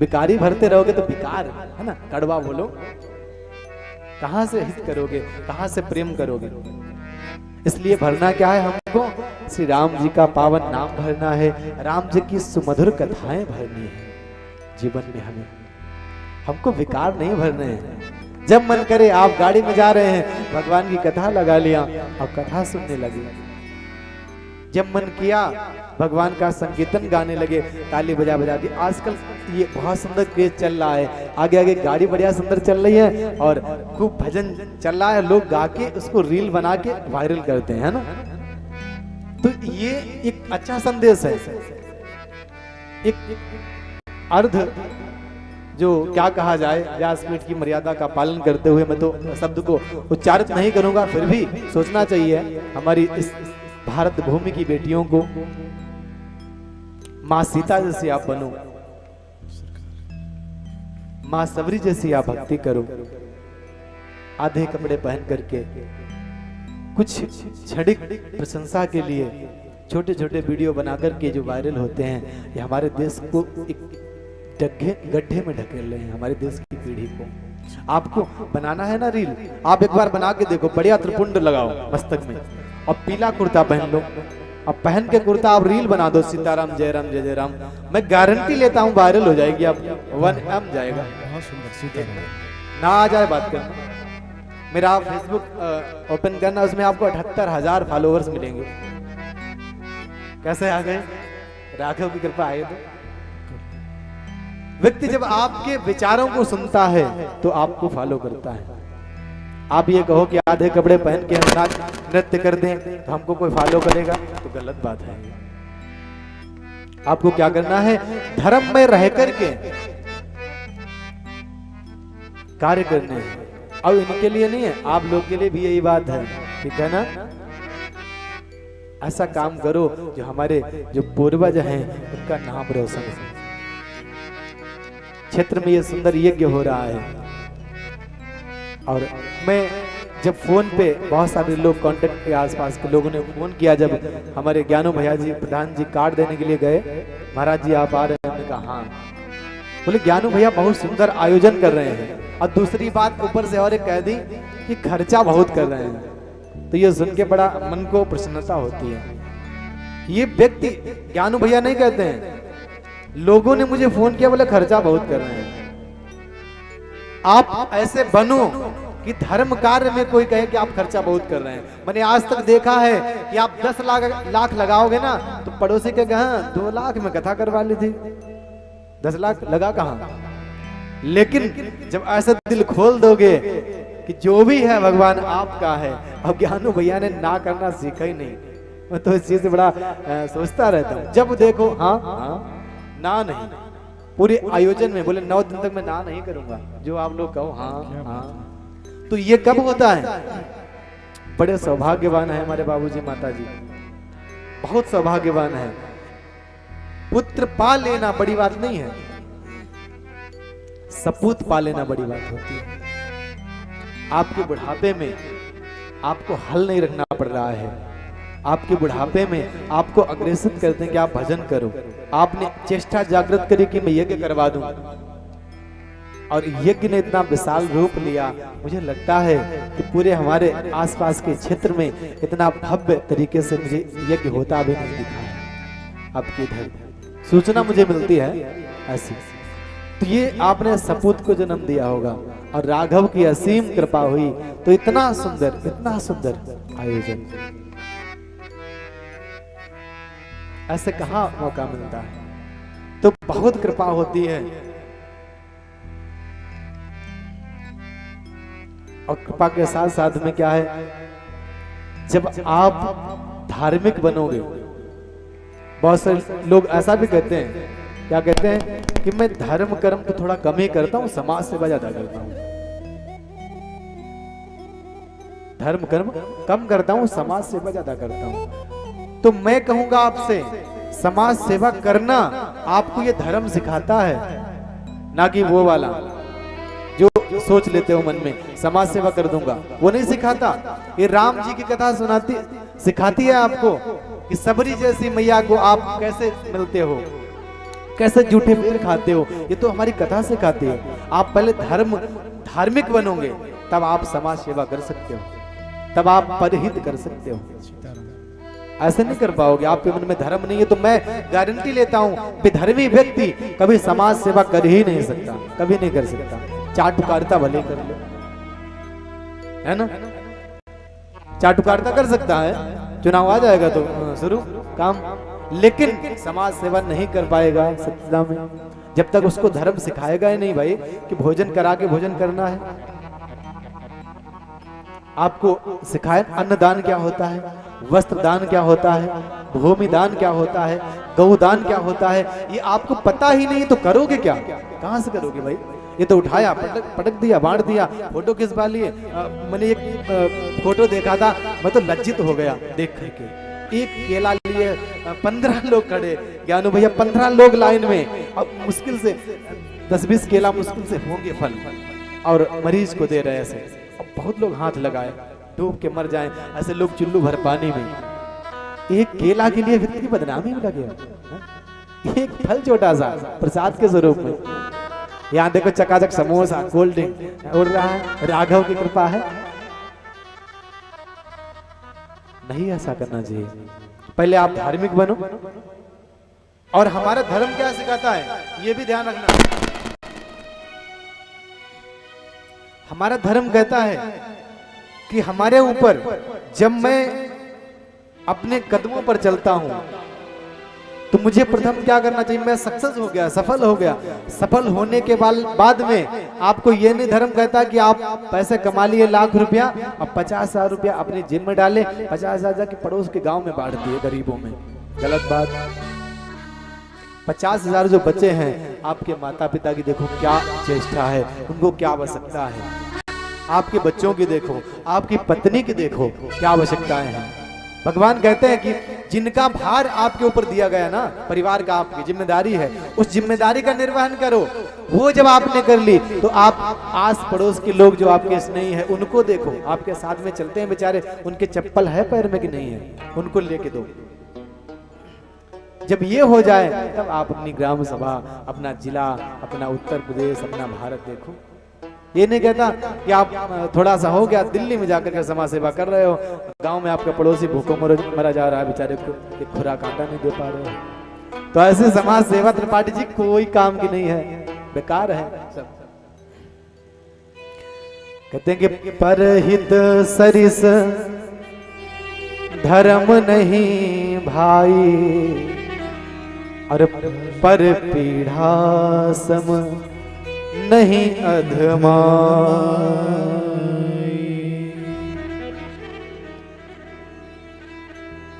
विकारी भरते रहोगे तो विकार, है ना, कड़वा बोलो, कहां से हित करोगे, कहां से प्रेम करोगे। इसलिए भरना क्या है हमको, श्री राम जी का पावन नाम भरना है, राम जी की सुमधुर कथाएं भरनी है जीवन में। हमें हमको विकार नहीं भरने हैं। जब मन करे आप गाड़ी में जा रहे हैं, भगवान की कथा लगा लिया और कथा सुनने लगे। जब मन किया भगवान का संकीर्तन गाने लगे, ताली बजा बजा के। आजकल ये बहुत सुंदर क्रेज चल रहा है, आगे आगे गाड़ी बढ़िया सुंदर चल रही है और खूब भजन चल रहा है, लोग गा के उसको रील बना के वायरल करते हैं, है ना। तो ये एक अच्छा संदेश है, एक अर्ध जो क्या कहा जाए, व्यासपीठ की मर्यादा का पालन करते हुए, मैं तो शब्द को उच्चारित नहीं करूंगा, फिर भी सोचना चाहिए हमारी इस भारत भूमि की बेटियों को। माँ सीता जैसी आप बनो, माँ सबरी जैसी आप भक्ति करो। आधे कपड़े पहन करके कुछ क्षणिक प्रशंसा के लिए छोटे छोटे वीडियो बना करके जो वायरल होते हैं, ये हमारे देश को एक गड्ढे में ढकेल रहे हैं, हमारे देश की पीढ़ी को। आपको बनाना है ना रील, आप एक बार बना के देखो, बढ़िया त्रिपुंड लगाओ मस्तक में और पीला कुर्ता पहन लो, अब पहन के कुर्ता आप रील बना दो, सीताराम जय राम जय जय राम, मैं गारंटी लेता हूँ वायरल हो जाएगी, आप 1M जाएगा। बहुत सुंदर सीताराम। ना आ जाए बात करना, मेरा फेसबुक ओपन करना, उसमें आपको 78,000 फॉलोअर्स मिलेंगे। कैसे आ गए, राघव की कृपा आए। तो व्यक्ति जब आपके विचारों को सुनता है तो आपको फॉलो करता है। आप ये कहो कि आधे कपड़े पहन के हम नृत्य कर दें तो हमको कोई फॉलो करेगा, तो गलत बात है। आपको क्या करना है, धर्म में रह करके कार्य करने हैं। अब इनके लिए नहीं है, आप लोग के लिए भी यही बात है, ठीक है ना। ऐसा काम करो जो हमारे जो पूर्वज हैं उनका नाम रोशन हो। क्षेत्र में ये सुंदर यज्ञ हो रहा है और मैं जब फोन पे बहुत सारे लोग कांटेक्ट के आसपास के लोगों ने फोन किया, जब हमारे ज्ञानो भैया जी प्रधान जी कार्ड देने के लिए गए, महाराज जी आप आ रहे हैं, हमने कहा हाँ। बोले ज्ञानो भैया बहुत सुंदर आयोजन कर रहे हैं, और दूसरी बात ऊपर से और एक कह दी कि खर्चा बहुत कर रहे हैं। तो ये सुन के बड़ा मन को प्रसन्नता होती है। ये व्यक्ति ज्ञानो भैया नहीं कहते हैं, लोगों ने मुझे फोन किया, बोले खर्चा बहुत कर रहे हैं। आप ऐसे बनो कि धर्म कार्य में कोई कहे कि आप खर्चा बहुत कर रहे हैं। मैंने आज तक देखा है कि आप 10 लाख लगाओगे ना, तो पड़ोसी के कहा 2 लाख में कथा करवा ली थी, 10 लाख लगा कहां। लेकिन जब ऐसा दिल खोल दोगे कि जो भी है भगवान आपका है। अब ज्ञानू भैया ने ना करना सीखा ही नहीं, मैं तो इस चीज से बड़ा सोचता रहता हूँ। जब देखो हाँ हाँ ना नहीं, पूरे आयोजन में बोले 9 दिन तक मैं ना नहीं करूंगा, जो आप लोग कहो हाँ हाँ। तो ये कब होता है? बड़े सौभाग्यवान है हमारे बाबूजी माताजी, बहुत सौभाग्यवान है। पुत्र पा लेना बड़ी बात नहीं है, सपूत पा लेना बड़ी बात होती है। आपके बुढ़ापे में आपको हल नहीं रखना पड़ रहा है, आपके बुढ़ापे में आपको अग्रेसित करते हैं कि आप भजन करो। आपने चेष्टा जागृत करी कि मैं यज्ञ करवा दूं, और यज्ञ ने इतना विशाल रूप लिया। मुझे लगता है कि पूरे हमारे आसपास के क्षेत्र में इतना भव्य तरीके से मुझे यज्ञ होता भी नहीं दिखा है। आपकी इधर सूचना मुझे मिलती है ऐसी। तो ये आपने सपूत को जन्म दिया होगा और राघव की असीम कृपा हुई, तो इतना सुंदर आयोजन ऐसे कहां मौका मिलता है। तो बहुत कृपा होती है, और कृपा के साथ साथ में क्या है, जब आप धार्मिक बनोगे। बहुत सारे लोग ऐसा भी कहते हैं, क्या कहते हैं कि मैं धर्म कर्म तो थोड़ा कम ही करता हूं, समाज सेवा ज्यादा करता हूं। धर्म कर्म कम करता हूं, समाज सेवा ज्यादा करता हूं। तो मैं कहूंगा आपसे, समाज सेवा करना आपको ये धर्म सिखाता है, ना कि वो वाला जो सोच लेते हो मन में समाज सेवा कर दूंगा, वो नहीं सिखाता। ये राम जी की कथा सिखाती है आपको कि सबरी जैसी मैया को आप कैसे मिलते हो, कैसे झूठे पेड़ खाते हो। ये तो हमारी कथा सिखाती है। आप पहले धार्मिक बनोगे, तब आप समाज सेवा कर सकते हो, तब आप परहित कर सकते हो। ऐसे नहीं कर पाओगे, आपके मन में धर्म नहीं है। तो मैं गारंटी लेता हूं, विधर्मी व्यक्ति कभी समाज सेवा कर ही नहीं सकता, कभी नहीं कर सकता। चाटुकारिता भले कर लो, है ना, चाटुकारिता कर सकता है, चुनाव आ जाएगा तो शुरू काम, लेकिन समाज सेवा नहीं कर पाएगा सत्यता में, जब तक उसको धर्म सिखाएगा ही नहीं भाई कि भोजन करा के भोजन करना है। आपको सिखाए अन्नदान क्या होता है, वस्त्र दान क्या होता है, भूमि दान क्या होता है, गौदान क्या होता है, ये आपको पता ही नहीं तो करोगे क्या, कहां से करोगे भाई। ये तो उठाया पटक दिया, बांट दिया, फोटो किस बार लिए। मैंने एक फोटो देखा था, मैं तो लज्जित हो गया देख करके। एक केला लिए 15 लोग खड़े, ज्ञानू भैया 15 लोग लाइन में, अब मुश्किल से 10-20 केला मुश्किल से होंगे फल, और मरीज को दे रहे ऐसे। अब बहुत लोग हाथ लगाए, डूब के मर जाएं ऐसे लोग चुल्लू भर पानी में। एक केला के लिए व्यक्ति की बदनामी में लगे, एक फल छोटा सा प्रसाद के स्वरूप में। यहाँ देखो चकाचक समोसा कोल्ड ड्रिंक उड़ रहा है, राघव की कृपा है। नहीं ऐसा करना चाहिए, पहले आप धार्मिक बनो। और हमारा धर्म क्या सिखाता है ये भी ध्यान रखना। हमारा धर्म कहता है कि हमारे ऊपर जब मैं अपने कदमों पर चलता हूं तो मुझे प्रथम क्या करना चाहिए, मैं सक्सेस हो गया, सफल हो गया। सफल होने के बाद में आपको ये नहीं धर्म कहता कि आप पैसे कमा लिए लाख रुपया और 50,000 रुपया अपनी जेब में डाले, 50,000 जाके पड़ोस के गांव में बांट दिए गरीबों में। गलत बात। 50,000 जो बच्चे हैं, आपके माता पिता की देखो क्या चेष्टा है, उनको क्या आवश्यकता है। आपके बच्चों की देखो, आपकी पत्नी की देखो क्या आवश्यकताएं हैं। भगवान कहते हैं कि जिनका भार आपके ऊपर दिया गया ना, परिवार का आपकी जिम्मेदारी है, उस जिम्मेदारी का निर्वहन करो। वो जब आपने कर ली तो आप आस पड़ोस के लोग जो आपके स्नेही है उनको देखो, आपके साथ में चलते हैं बेचारे, उनके चप्पल है पैर में कि नहीं है, उनको लेके दो। जब ये हो जाए तब आप अपनी ग्राम सभा, अपना जिला, अपना उत्तर प्रदेश, अपना भारत देखो। ये नहीं कहता कि आप थोड़ा सा हो गया दिल्ली में जाकर के समाज सेवा कर रहे हो, गांव में आपका पड़ोसी भूखों मरा जा रहा है, बेचारे को एक खुराक आटा नहीं दे पा रहे हो। तो ऐसे समाज सेवा त्रिपाठी जी कोई काम की नहीं है, बेकार है सब। कहते हैं कि परहित सरिस धर्म नहीं भाई, और पर पीढ़ा सम नहीं अधमा।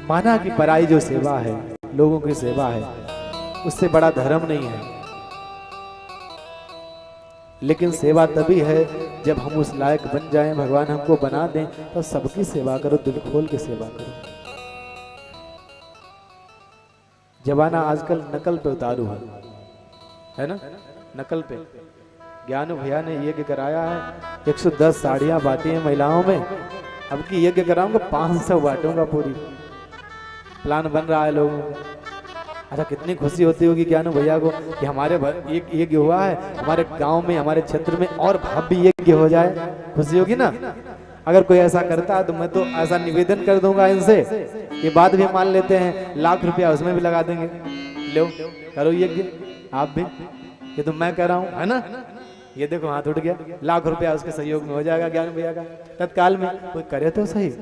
माना कि पराई जो सेवा है, लोगों की सेवा है, उससे बड़ा धर्म नहीं है। लेकिन सेवा तभी है जब हम उस लायक बन जाएं, भगवान हमको बना दें, तो सबकी सेवा करो, दिल खोल के सेवा करो। जमाना आजकल नकल पे उतारू है ना, नकल पे। ज्ञानू भैया ने यज्ञ कराया है, 110 साड़ियां बांटी हैं महिलाओं में। अब की यज्ञ कराऊंगा 500 बांटूंगा, पूरी प्लान बन रहा है लोगों का। अच्छा, कितनी खुशी होती होगी ज्ञानू भैया को कि हमारे एक यज्ञ हुआ है, हमारे गांव में, हमारे क्षेत्र में और भव्य यज्ञ हो जाए, खुशी होगी ना। अगर कोई ऐसा करता है तो मैं तो ऐसा निवेदन कर दूंगा इनसे, ये बात भी मान लेते हैं, लाख रुपया उसमें भी लगा देंगे, लो करो यज्ञ आप भी, ये तो मैं कह रहा हूँ, है ना। ये देखो हाथ उठ गया, लाख रुपया उसके सहयोग में हो जाएगा ज्ञानू भैया का तत्काल में। कोई करे तो सही।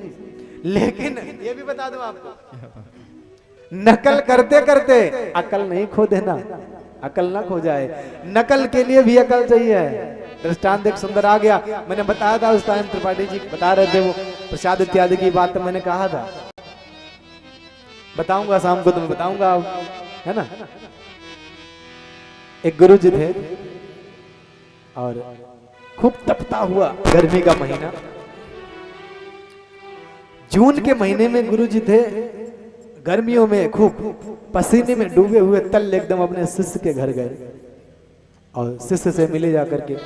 लेकिन ये भी बता दूं आपको, नकल करते करते अकल नहीं खो देना, अकल ना खो जाए। नकल के लिए भी अकल चाहिए। दृष्टांत एक सुंदर आ गया, मैंने बताया था उस टाइम, त्रिपाठी जी बता रहे थे वो प्रसाद इत्यादि की बात, तो मैंने कहा था बताऊंगा शाम को, तुम्हें बताऊंगा, है ना। एक गुरु जी थे और खूब तपता हुआ गर्मी का महीना, जून के महीने में गुरु जी थे, गर्मियों में खूब पसीने में डूबे हुए तल एकदम अपने शिष्य के घर गए और शिष्य से मिले जाकर के।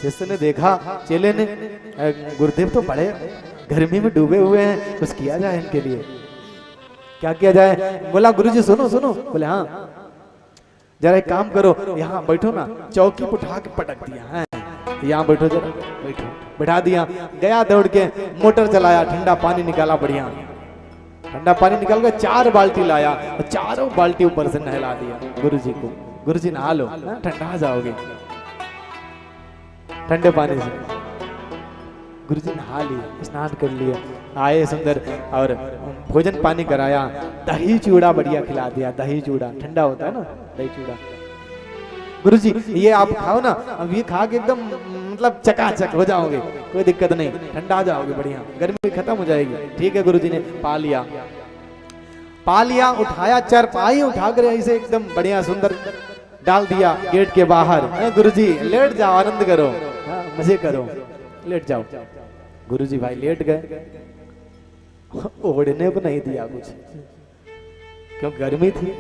शिष्य ने देखा, चेले ने, गुरुदेव तो बड़े गर्मी में डूबे हुए हैं, कुछ किया जाए इनके लिए। क्या किया जाए? बोला गुरुजी सुनो सुनो। बोले हाँ, जरा एक काम करो, यहाँ बैठो ना, चौकी उठा के पटक दिया है, यहाँ बैठो, जरा बैठो, बैठा दिया। गया दौड़ के, मोटर चलाया, ठंडा पानी निकाला, बढ़िया ठंडा पानी निकाल कर 4 बाल्टी लाया और चारों बाल्टी ऊपर से नहला दिया गुरुजी को। गुरुजी नहा लो, ठंडा जाओगे ठंडे पानी से। गुरुजी नहा लिए, स्नान कर लिया, आए सुंदर और भोजन पानी कराया, दही चूड़ा बढ़िया खिला दिया। दही चूड़ा ठंडा होता है ना, दही चूड़ा। गुरुजी ये आप खाओ ना, अब ये खा के एकदम मतलब चकाचक हो जाओगे, कोई दिक्कत नहीं, ठंडा जाओगे, बढ़िया गर्मी खत्म हो जाएगी। ठीक है, गुरुजी ने पा लिया, उठाया, चारपाई उठाकर ऐसे एकदम बढ़िया सुंदर डाल दिया गेट के बाहर। गुरुजी लेट जाओ, आनंद करो, मजे करो, लेट जाओ। गुरुजी भाई लेट गए, ओढ़ने को नहीं दिया कुछ, क्यों गर्मी थी।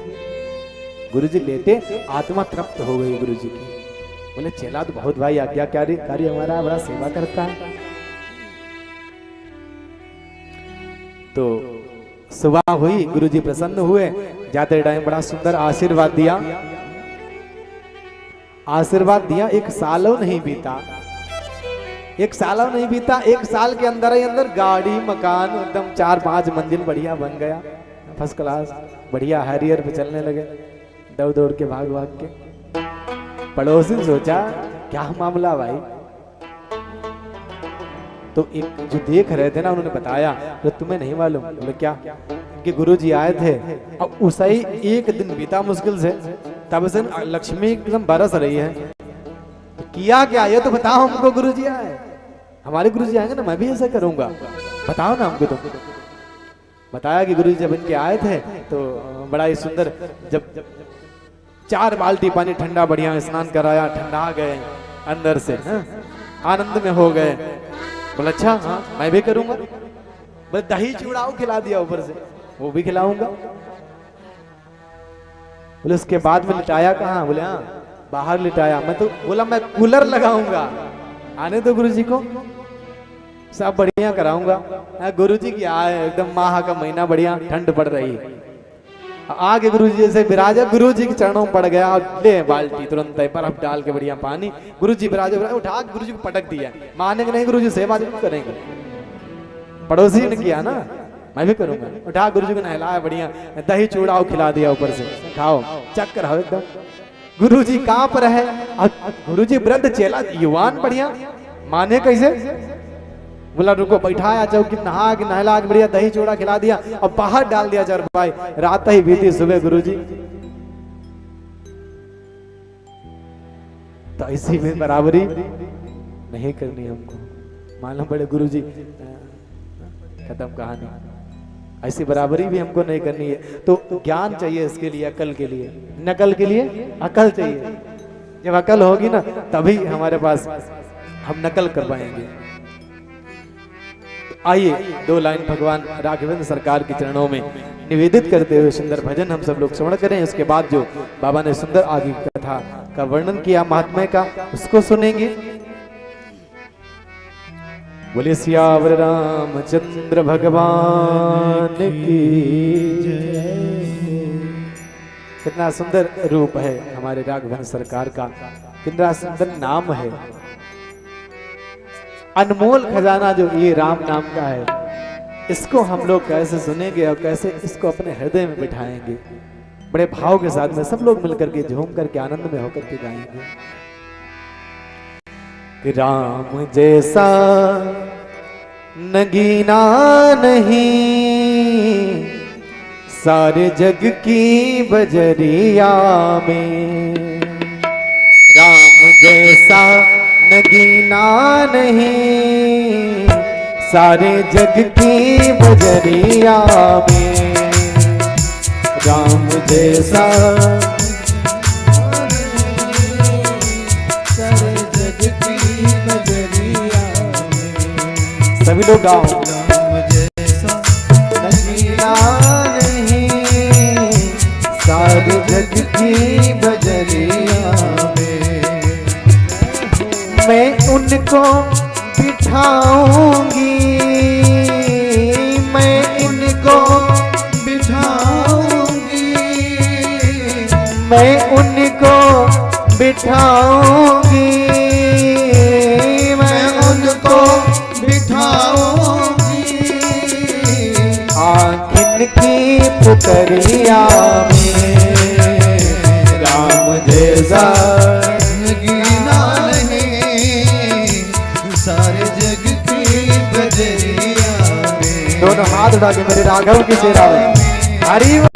गुरुजी लेटे, आत्मा तृप्त हो गई गुरुजी की। बोले चेला तो बहुत भाई आज्ञाकारी कार्य हमारा, बड़ा सेवा करता है। तो सुबह हुई, गुरुजी प्रसन्न हुए, जाते टाइम बड़ा सुंदर आशीर्वाद दिया। एक सालों नहीं बीता, एक साल के अंदर ही अंदर गाड़ी मकान एकदम 4-5 मंजिल बढ़िया बन गया, फर्स्ट क्लास, बढ़िया हैरियर पे चलने लगे, दौड़ दौड़ के भाग के। पड़ोसी ने सोचा क्या मामला भाई, तो एक जो देख रहे थे ना, उन्होंने बताया, तो तुम्हें नहीं मालूम? बोले क्या? कि गुरुजी आए थे और उसा ही एक दिन बीता मुश्किल से, तब से लक्ष्मी एकदम बरस रही है। किया क्या ये तो बताओ हमको। गुरुजी आए, हमारे गुरुजी आएंगे ना, मैं भी ऐसा करूंगा, बताओ ना हमको। तो बताया कि गुरुजी जब इनके आए थे तो बड़ा ही सुंदर, जब 4 बाल्टी पानी ठंडा बढ़िया स्नान कराया, ठंडा गए अंदर से, आनंद में हो गए। बोला अच्छा हाँ मैं भी करूंगा। बोले दही चूड़ाओ खिला दिया ऊपर से, वो भी खिलाऊंगा। बोले उसके बाद में लिटाया कहाँ? बोले हाँ बाहर लिटाया। मैं तो बोला मैं कूलर लगाऊंगा, आने दो गुरुजी को, सब बढ़िया कराऊंगा। गुरुजी की आए, एकदम माह का महीना, बढ़िया ठंड पड़ रही, आगे गुरुजी से विराजा, गुरुजी के चरणों में पड़ गया, ले बाल्टी तुरंत बर्फ डाल के बढ़िया पानी। गुरुजी विराजा उठा गुरुजी को पटक दिया। मानेंगे नहीं गुरुजी, सेवा जरूर करेंगे। पड़ोसी ने किया ना, मैं भी करूंगा। उठा गुरुजी को नहलाया बढ़िया, दही चूड़ाओ खिला दिया ऊपर से, खाओ चक रहो एकदम। गुरुजी कहाँ पर है? गुरुजी वृद्ध चेला युवान बढ़िया, माने कैसे? बोला रुको, बैठाया चौकी, नहा के नहला के बढ़िया दही चूड़ा खिला दिया और बाहर डाल दिया चर भाई। रात ही बीती, सुबह गुरुजी तो इसी में बराबरी नहीं करनी हमको, मालूम पड़े गुरुजी खत्म कहानी। ऐसी बराबरी भी हमको नहीं करनी है। तो ज्ञान चाहिए इसके लिए, अकल के लिए, नकल के लिए अकल चाहिए। जब अकल होगी ना तभी हमारे पास हम नकल कर पाएंगे। आइए 2 लाइन भगवान राघवेंद्र सरकार के चरणों में निवेदित करते हुए सुंदर भजन हम सब लोग श्रवण करें। उसके बाद जो बाबा ने सुंदर आगे कथा का वर्णन किया महात्म्य का, उसको सुनेंगे। बोले सियावर रामचंद्र भगवान की जय। कितना सुंदर रूप है हमारे राघवेंद्र सरकार का, कितना सुंदर नाम है। अनमोल खजाना जो ये राम नाम का है, इसको हम लोग कैसे सुनेंगे और कैसे इसको अपने हृदय में बिठाएंगे। बड़े भाव के साथ में सब लोग मिलकर के झूम करके आनंद में होकर के गाएंगे कि राम जैसा नगीना नहीं सारे जग की बजरिया में। राम जैसा नगीना नहीं सारे जग की बजरिया में। राम जैसा सारे जग की बजरिया में। सभी लोग गाओ। राम जैसा नगीना नहीं सारे जग की बजरिया में। मैं उनको बिठाऊंगी, मैं इनको बिठाऊंगी, मैं उनको बिठाऊंगी, मैं उनको बिठाऊंगी। आँखिन की पुतरिया में। राम जैसा नगीना नहीं सारे जग की बजरिया में। दोनों हाथ उठा के मेरे राघव की सेवा में हरि बोल।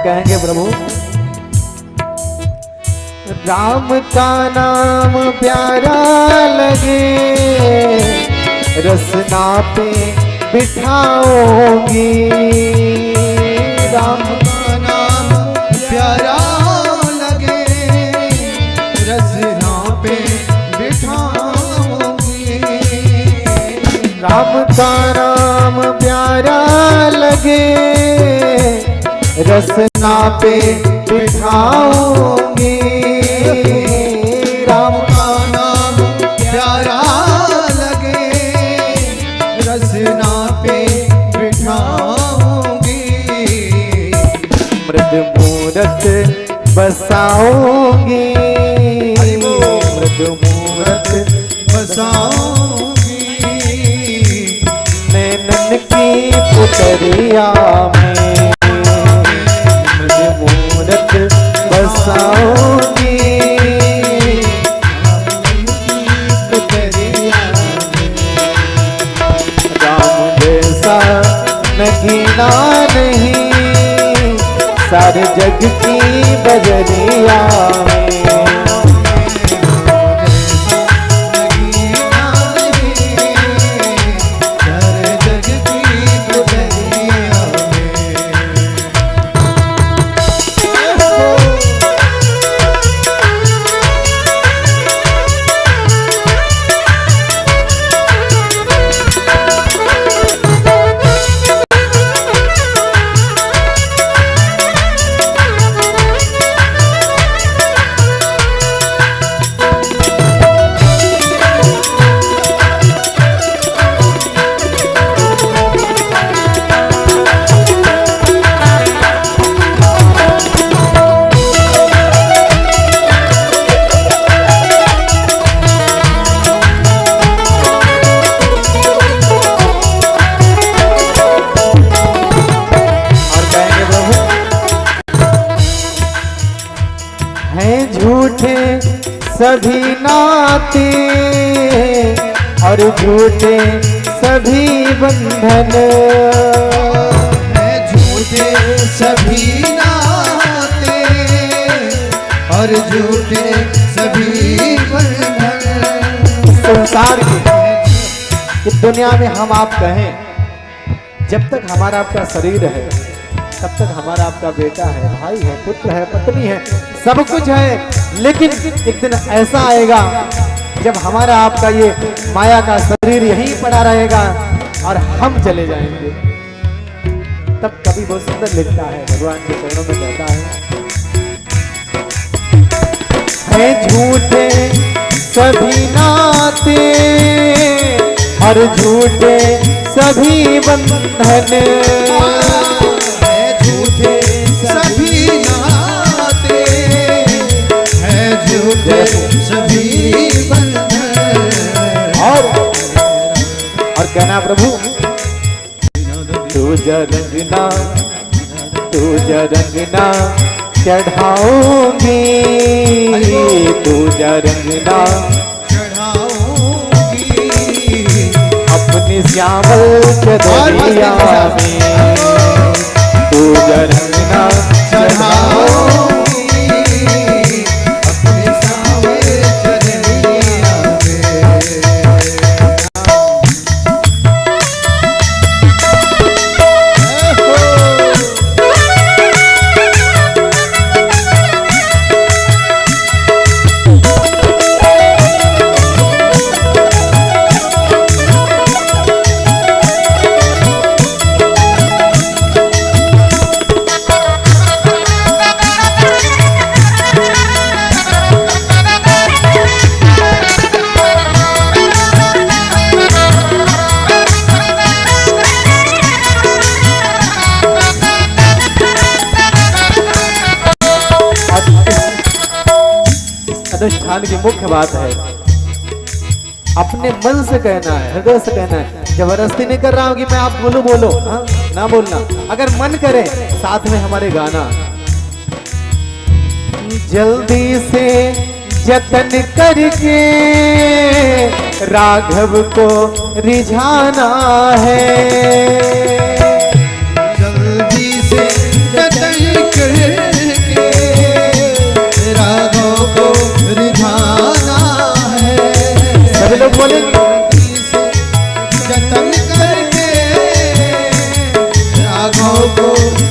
कहेंगे प्रभु, राम का नाम प्यारा लगे रसना पे बिठाओगी। राम का नाम प्यारा लगे रसना पे बिठाऊंगी। राम का नाम प्यारा लगे रसना पे बिठाऊंगी। राम का नाम प्यारा लगे रसना पे बिठाऊंगी। मृद मूरत बसाऊंगी, मृद मूरत बसाऊंगी। नैनन की पुतरिया में मूरत बसाऊंगी। राम जैसा नगीना नहीं सारे जग की बजरिया में। सभी नाते और झूठे सभी बंधन। है झूठे सभी नाते और झूठे सभी बंधन। संसार की इस दुनिया में हम आप कहें, जब तक हमारा आपका शरीर है तब तक हमारा आपका बेटा है, भाई है, पुत्र है, पत्नी है, सब कुछ है। लेकिन एक दिन ऐसा आएगा जब हमारा आपका ये माया का शरीर यहीं पड़ा रहेगा और हम चले जाएंगे। तब कभी बहुत सुंदर लिखता है, भगवान के चरणों में कहता है झूठे सभी नाते और झूठे सभी बंधन। है झूठे सभी नाते है झूठे सभी बंधन। और कहना प्रभु तुझे रंगना चढ़ाऊंगी, तुझे रंगना चढ़ाऊंगी अपनी श्यामल चदरिया में, तुझे रंगना चढ़ाऊंगी अपने सावरे चदरिया में। अनुष्ठान की मुख्य बात है अपने मन से कहना है, हृदय से कहना है। जबरदस्ती नहीं कर रहा हूं कि मैं आप बोलो बोलो, हाँ ना बोलना। अगर मन करे साथ में हमारे गाना। जल्दी से जतन करके राघव को रिझाना है, जल्दी से जतन करके राघव को रिझाना है। सभी लोग बोलेंगे जल्दी से जतन करके राघव को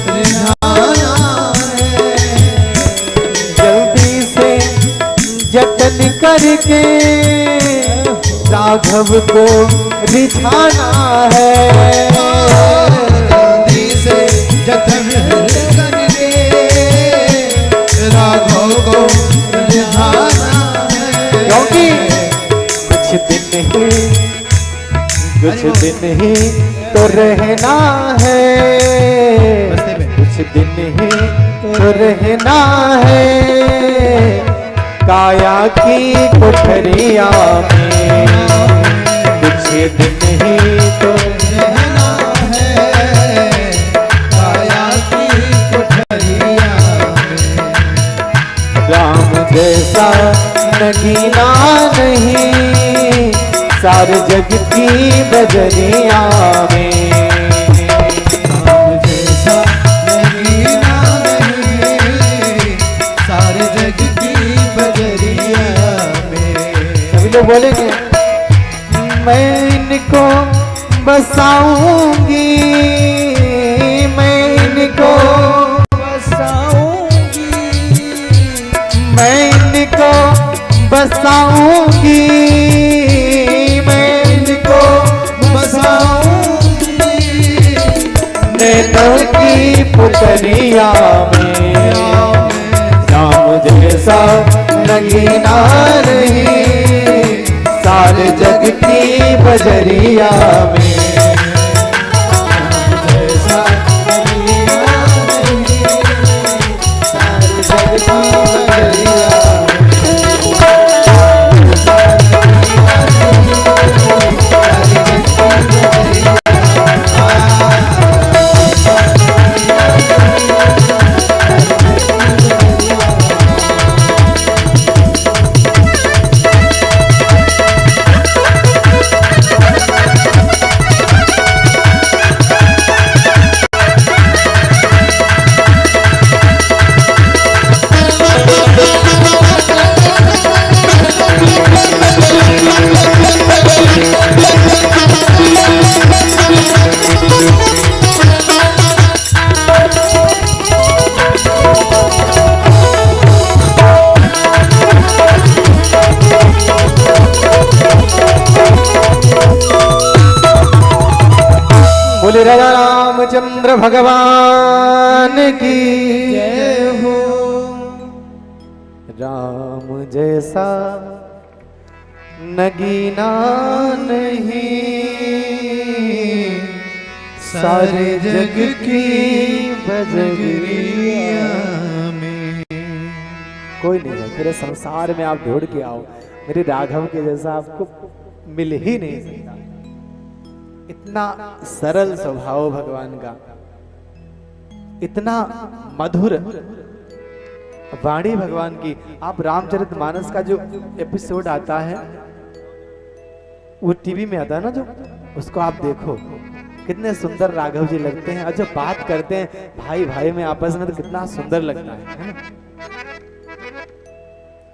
रिझाना है। जल्दी से जतन करके राघव को रिझाना है, जल्दी से जतन करके राघव को रिझाना है। क्योंकि कुछ दिन ही तो रहना है, कुछ दिन ही तो रहना है काया की कोठरिया में, कुछ दिन ही तो रहना है काया की कोठरिया में। राम जैसा नगीना नहीं सारे जग की बजरिया में, राम जैसा नगीना नहीं सारे जग की बजरिया में। सभी लोग बोलेंगे मैं इनको बसाऊंगी, मैं इनको बसाऊंगी, मैं इनको बसाऊंगी, मैं इनको बसाऊंगी नैनों की पुतरिया में। राम जैसा नगीना नहीं सारे जग की बजरिया में, बोले राजा रामचंद्र भगवान की जय हो। राम जैसा नगीना नहीं, सारे जग की बजरिया में कोई नहीं है। मेरे संसार में आप ढूंढ के आओ, मेरे राघव के जैसा आपको मिल ही नहीं सकता। इतना सरल स्वभाव भगवान का, इतना मधुर वाणी भगवान की। आप रामचरितमानस का जो एपिसोड आता है, वो टीवी में आता है ना, जो उसको आप देखो, कितने सुंदर राघव जी लगते हैं। और जब बात करते हैं भाई भाई में आपस में, तो कितना सुंदर लगता है ना।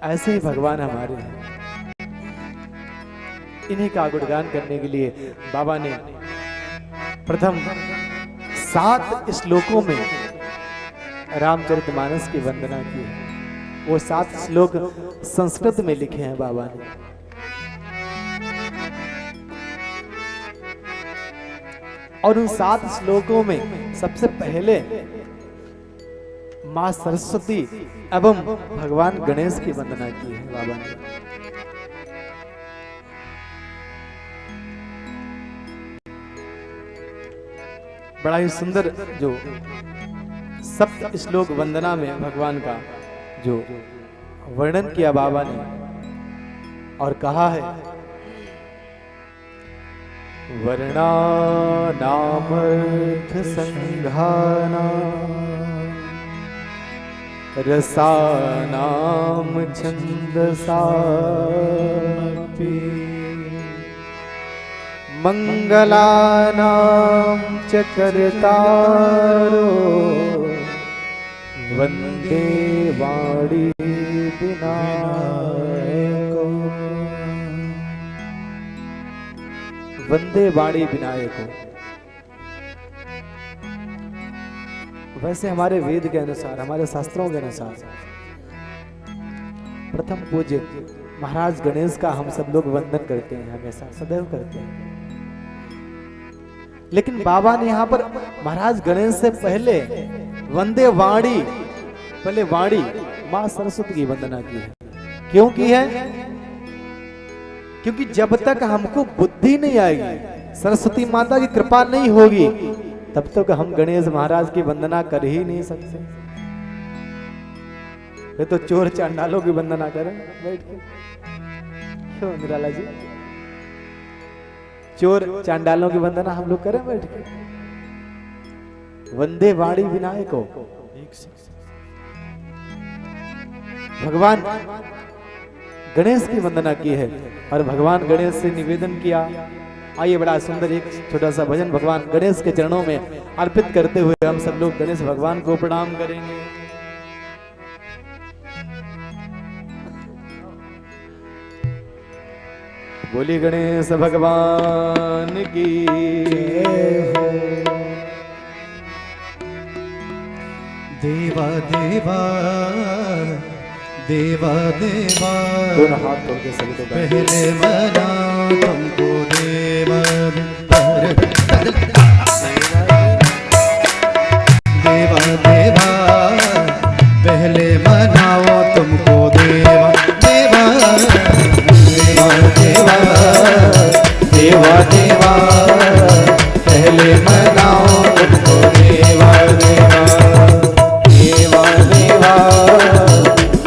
ऐसे ही भगवान हमारे हैं। इन्हीं का गुणगान करने के लिए बाबा ने प्रथम 7 श्लोकों में रामचरितमानस की वंदना की है। वो 7 श्लोक संस्कृत में लिखे हैं बाबा ने। और उन 7 श्लोकों में सबसे पहले मां सरस्वती एवं भगवान गणेश की वंदना की है बाबा ने। बड़ा ही सुंदर जो 7 श्लोक वंदना में भगवान का जो वर्णन किया बाबा ने, और कहा है वर्णानामर्थ संघाना रसानाम छंदसापि मंगलानां च कर्तारो वंदे वाणी विनायको। वंदे वाणी विनायको। वैसे हमारे वेद के अनुसार, हमारे शास्त्रों के अनुसार प्रथम पूज्य महाराज गणेश का हम सब लोग वंदन करते हैं, हमेशा सदैव करते हैं। लेकिन बाबा ने यहाँ पर महाराज गणेश से पहले वंदे वाणी, पहले वाणी मां सरस्वती की वंदना की है। क्यों की है? क्योंकि जब तक हमको बुद्धि नहीं आएगी, सरस्वती माता की कृपा नहीं होगी, तब तक हम गणेश महाराज की वंदना कर ही नहीं सकते। वे तो चोर चांडालों की वंदना करें बैठ के। क्यों निराला जी? चोर चांडालों की वंदना हम लोग करें बैठ के। वंदे वाणी विनायको। भगवान गणेश की वंदना की है और भगवान गणेश से निवेदन किया। आइए बड़ा सुंदर एक छोटा सा भजन भगवान गणेश के चरणों में अर्पित करते हुए हम सब लोग गणेश भगवान को प्रणाम करेंगे। बोली गणेश भगवान की जय हो। देवा देवा देवा देवा, दोनों हाथ तोड़ के सभी को पहले बना तुमको देवा। देवा देवा पहले मनाओ तुमको देवा। देवा देवा देवा देवा देवा पहले मनाओ तुमको देवा। देवा देवा देवा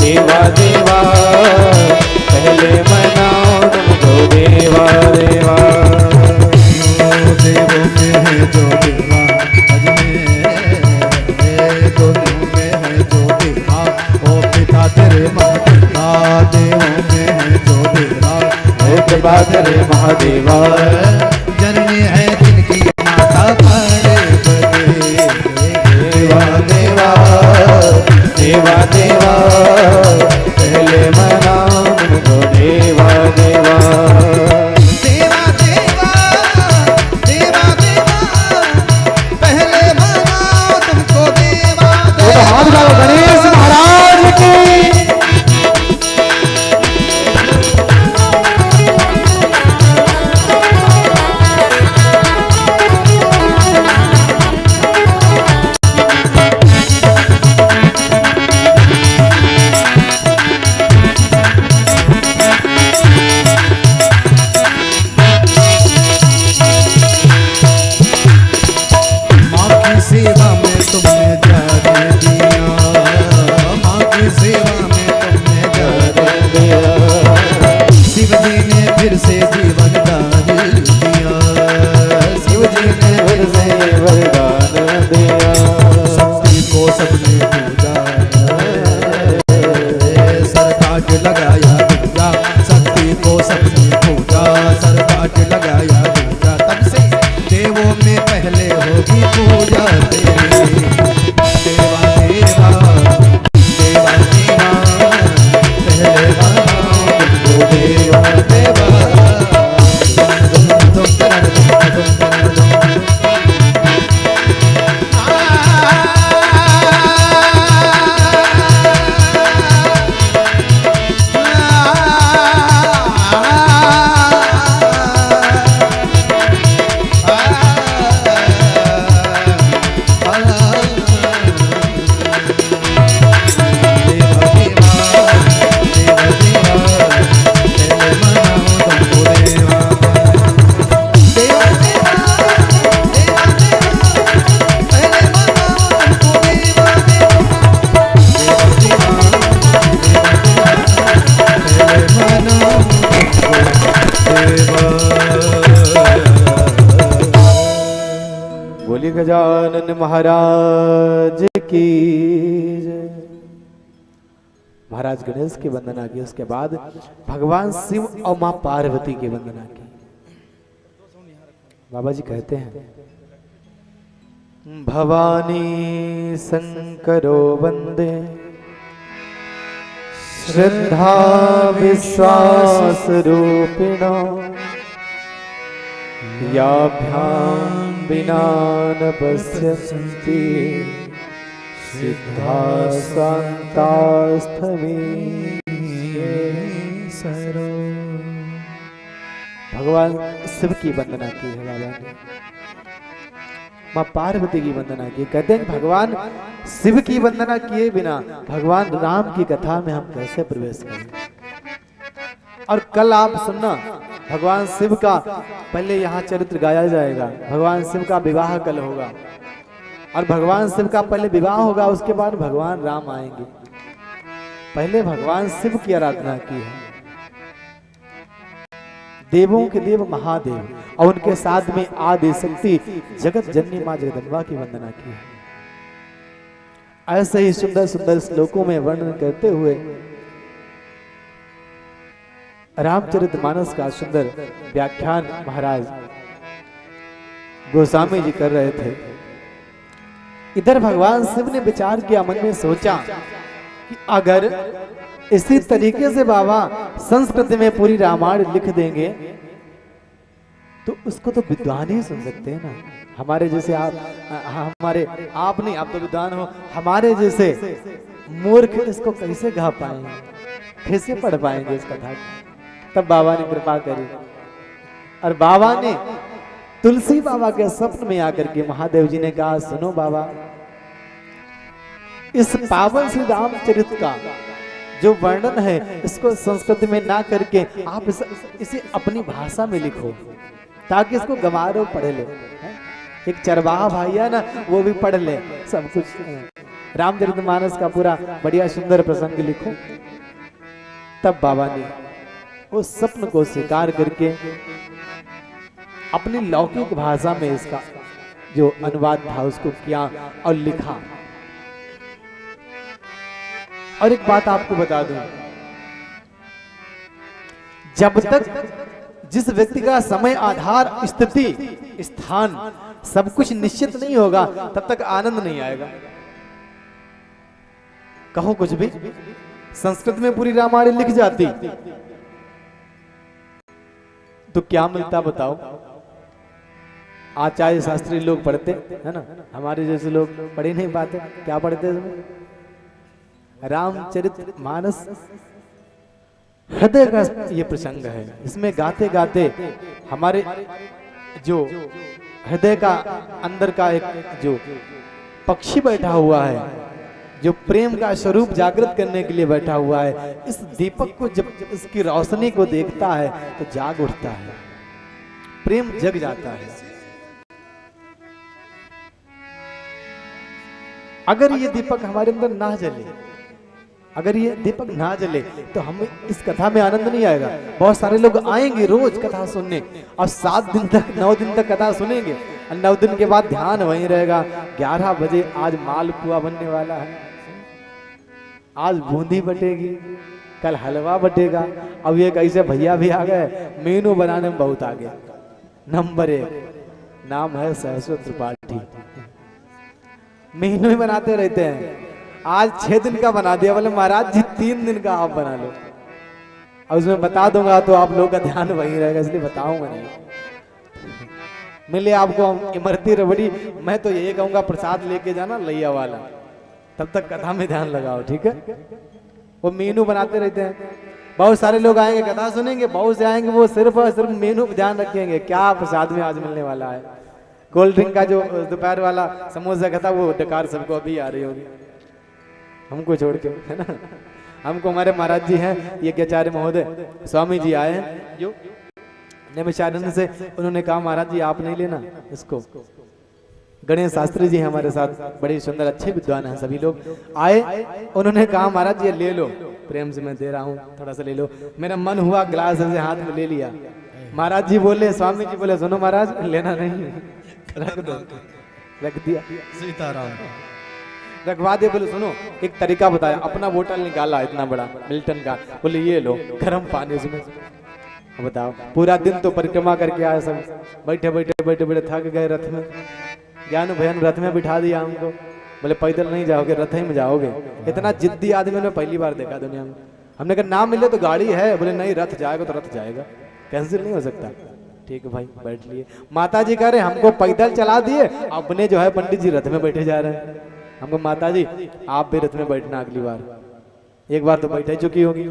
देवा देवा पहले मनाओ तुमको देवा। देवा बोलिए गजानन महाराज की जय। महाराज गणेश की वंदना की, उसके बाद भगवान शिव और मां पार्वती की वंदना की। बाबा जी कहते हैं भवानी शंकरो वंदे श्रद्धा विश्वास रूपिणो याभ्यां विना न पश्यन्ति सिद्धा शान्तास्थमे सरो। भगवान शिव की वंदना की है बाबा ने, मां पार्वती की वंदना की। कहते हैं भगवान शिव की वंदना किए बिना भगवान राम की कथा में हम कैसे प्रवेश करें। और कल आप सुनना भगवान शिव का पहले यहाँ चरित्र गाया जाएगा। भगवान शिव का विवाह कल होगा और भगवान शिव का पहले विवाह होगा, उसके बाद भगवान राम आएंगे। पहले भगवान शिव की आराधना की है, देवों के देव महादेव और उनके साथ में आदि शक्ति जगत जननी मां जगदम्बा की वंदना की है। ऐसे ही सुंदर सुंदर श्लोकों में वर्णन करते हुए रामचरितमानस का सुंदर व्याख्यान महाराज गोस्वामी जी कर रहे थे। इधर भगवान शिव ने विचार किया, मन में सोचा कि अगर इसी तरीके से बाबा संस्कृत में पूरी रामायण लिख देंगे तो उसको तो विद्वान ही सुन सकते हैं ना। हमारे जैसे आप नहीं, आप तो विद्वान हो, हमारे जैसे मूर्ख इसको कैसे गा पाएंगे, कैसे पढ़ पाएंगे इस कथा को। तब बाबा ने कृपा करी और बाबा ने तुलसी बाबा के स्वप्न में आकर के महादेव जी ने कहा, सुनो बाबा, इस पावन श्री रामचरित का जो वर्णन है इसको संस्कृत में ना करके आप इसे अपनी भाषा में लिखो ताकि इसको गवारो पढ़ ले। एक चरवाहा भाई है ना, वो भी पढ़ ले सब कुछ। रामचरितमानस का पूरा बढ़िया सुंदर प्रसंग लिखो। तब बाबा ने उस स्वप्न को स्वीकार करके अपनी लौकिक भाषा में इसका जो अनुवाद था उसको किया और लिखा। और एक बात आपको बता दूं, जब तक जिस व्यक्ति का समय, आधार, स्थिति, स्थान सब कुछ निश्चित नहीं होगा तब तक आनंद नहीं आएगा। कहो कुछ भी, संस्कृत में पूरी रामायण लिख जाती तो क्या मिलता बताओ। आचार्य शास्त्री लोग पढ़ते है ना, हमारे जैसे लोग पढ़े नहीं पाते। क्या पढ़ते इसमें? रामचरितमानस हृदय का ये प्रसंग है। इसमें गाते गाते हमारे जो हृदय का अंदर का एक जो पक्षी बैठा हुआ है, जो प्रेम का स्वरूप जागृत करने के लिए बैठा हुआ है, इस दीपक को जब इसकी रोशनी को देखता है तो जाग उठता है, प्रेम जग जाता है। अगर ये दीपक हमारे अंदर ना जले, अगर ये दीपक ना जले तो हमें इस कथा में आनंद नहीं आएगा। बहुत सारे लोग आएंगे रोज कथा सुनने और 7 दिन तक 9 दिन तक कथा सुनेंगे और 9 दिन के बाद ध्यान वहीं रहेगा। 11 बजे आज मालपुआ बनने वाला है, आज बूंदी बटेगी, कल हलवा बटेगा। अब ये कैसे भैया भी आ गए, मेनू बनाने में बहुत आगे। नंबर 1 नाम है सरस्वती त्रिपाठी, मेनू ही बनाते रहते हैं। आज 6 दिन का बना दिया, बोले महाराज जी 3 दिन का आप बना लो। अब उसमें बता दूंगा तो आप लोगों का ध्यान वहीं रहेगा, इसलिए बताऊंगा नहीं। मिले आपको इमरती रबड़ी, मैं तो यही कहूंगा प्रसाद लेके जाना लैया वाला, तब तक कथा में ध्यान लगाओ, ठीक है। वो मेनू बनाते रहते हैं, बहुत सारे लोग आएंगे कथा सुनेंगे, बहुत से आएंगे वो सिर्फ और सिर्फ मेनू पे ध्यान रखेंगे, क्या प्रसाद में आज मिलने वाला है। कोल्ड ड्रिंक का जो दोपहर वाला समोसा कथा वो डकार सबको अभी आ रही होगी, हमको छोड़ के, है ना। हमको हमारे महाराज जी हैं यज्ञाचार्य महोदय स्वामी जी आए हैं जो नैमिषारण्य से, उन्होंने कहा महाराज जी आप नहीं लेना इसको। गणेश शास्त्री जी हमारे साथ बड़े सुंदर अच्छे विद्वान हैं, सभी लोग आए, उन्होंने कहा महाराज जी ले लो, प्रेम से मैं दे रहा हूँ, थोड़ा सा ले लो। मेरा मन हुआ ग्लास ऐसे हाथ में ले लिया, महाराज जी बोले, स्वामी जी बोले सुनो महाराज लेना नहीं, रख दो, रख दिया, सीताराम रखवा दिया। बोले सुनो एक तरीका बताया, अपना बोतल निकाला इतना बड़ा मिल्टन का, बोले ये लो गर्म पानी उसमें, बताओ। पूरा दिन तो परिक्रमा करके आए सब, बैठे बैठे बैठे बैठे थक गए, रथ में ज्ञान भयन रथ में बिठा दिया हमको, बोले पैदल नहीं जाओगे रथ ही में जाओगे। इतना जिद्दी आदमी ने पहली बार देखा दुनिया में। हमने कहा ना मिले तो गाड़ी है, बोले नहीं रथ जाएगा तो रथ जाएगा, कैंसिल नहीं हो सकता। ठीक है भाई बैठ लिए। माता जी कह रहे हमको पैदल चला दिए, अपने जो है पंडित जी रथ में बैठे जा रहे हैं। हमको माता जी आप भी रथ में बैठना अगली बार, एक बार तो बैठ ही चुकी होगी,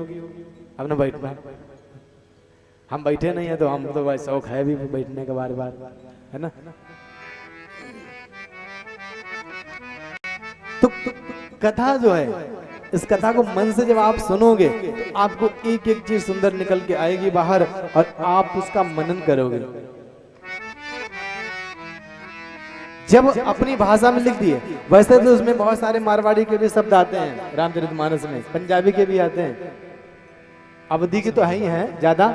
अब ना बैठना। हम बैठे नहीं है तो हम तो भाई शौक है भी बैठने का बार बार, है ना। तो कथा जो है, इस कथा को मन से जब आप सुनोगे तो आपको एक एक चीज सुंदर निकल के आएगी बाहर और आप उसका मनन करोगे। जब अपनी भाषा में लिख दिए, वैसे तो उसमें बहुत सारे मारवाड़ी के भी शब्द आते हैं रामचरितमानस में, पंजाबी के भी आते हैं, अवधी के तो है ही है ज्यादा।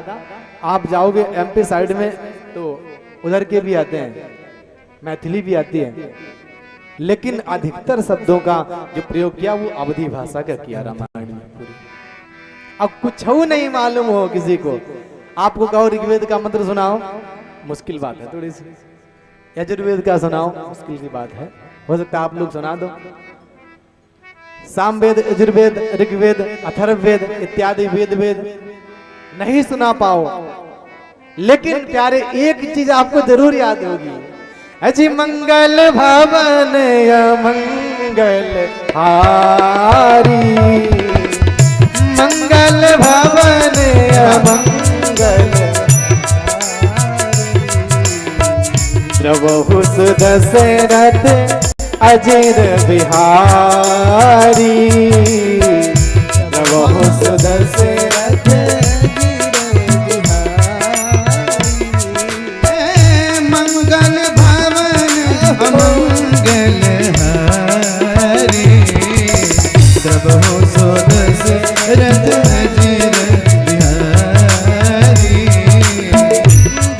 आप जाओगे एमपी साइड में तो उधर के भी आते हैं, मैथिली भी आती है, लेकिन अधिकतर शब्दों का जो प्रयोग किया वो अवधी भाषा का किया रामायण में पूरी। अब कुछ नहीं मालूम हो किसी को, आपको कहो ऋग्वेद का मंत्र सुनाओ, मुश्किल बात है थोड़ी सी। यजुर्वेद का सुनाओ, मुश्किल की बात है, हो सकता है आप लोग सुना दो। सामवेद, यजुर्वेद, ऋग्वेद, अथर्ववेद इत्यादि वेद नहीं सुना पाओ, लेकिन प्यारे एक चीज आपको जरूर याद होगी, अजी मंगल भवन मंगल हारी, मंगल भवन मंगल प्रभु दशरथ अजिर बिहारी, प्रभु दशरथ मंगल भवन मंगल हरि, प्रभु दशरथ अजिर बिहारी,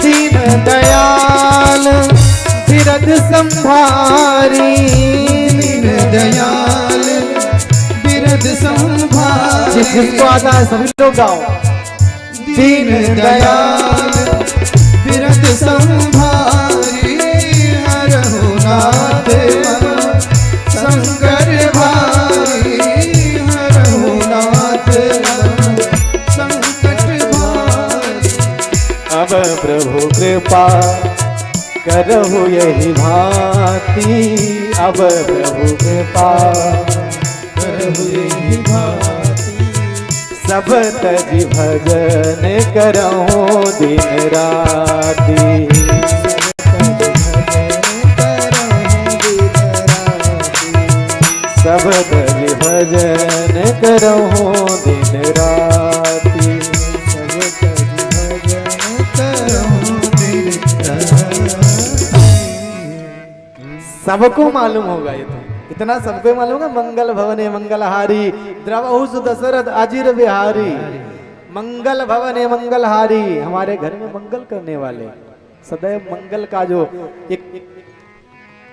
दीन दयाल बिरद संभारी, दीन दयाल बिरद संभारी। जिसको आता है सभी लोग गाओ। दीन दयाल बिरद संभारी, हरहु नाथ मम शंकर भारी, हरहु नाथ मम संकट भारी। अब प्रभु कृपा करहु यही भांति, अब प्रभु कृपा करहु यही भांति, सब तज भजन करहु दिन राति, सब तज भजन करहु दिन राति, सबको मालूम होगा ये तो, इतना सबको मालूम होगा। मंगल भवने मंगलहारी, द्रवहुस दशरथ अजिर बिहारी, मंगल भवने मंगलहारी, हमारे घर में मंगल करने वाले, सदैव मंगल का जो एक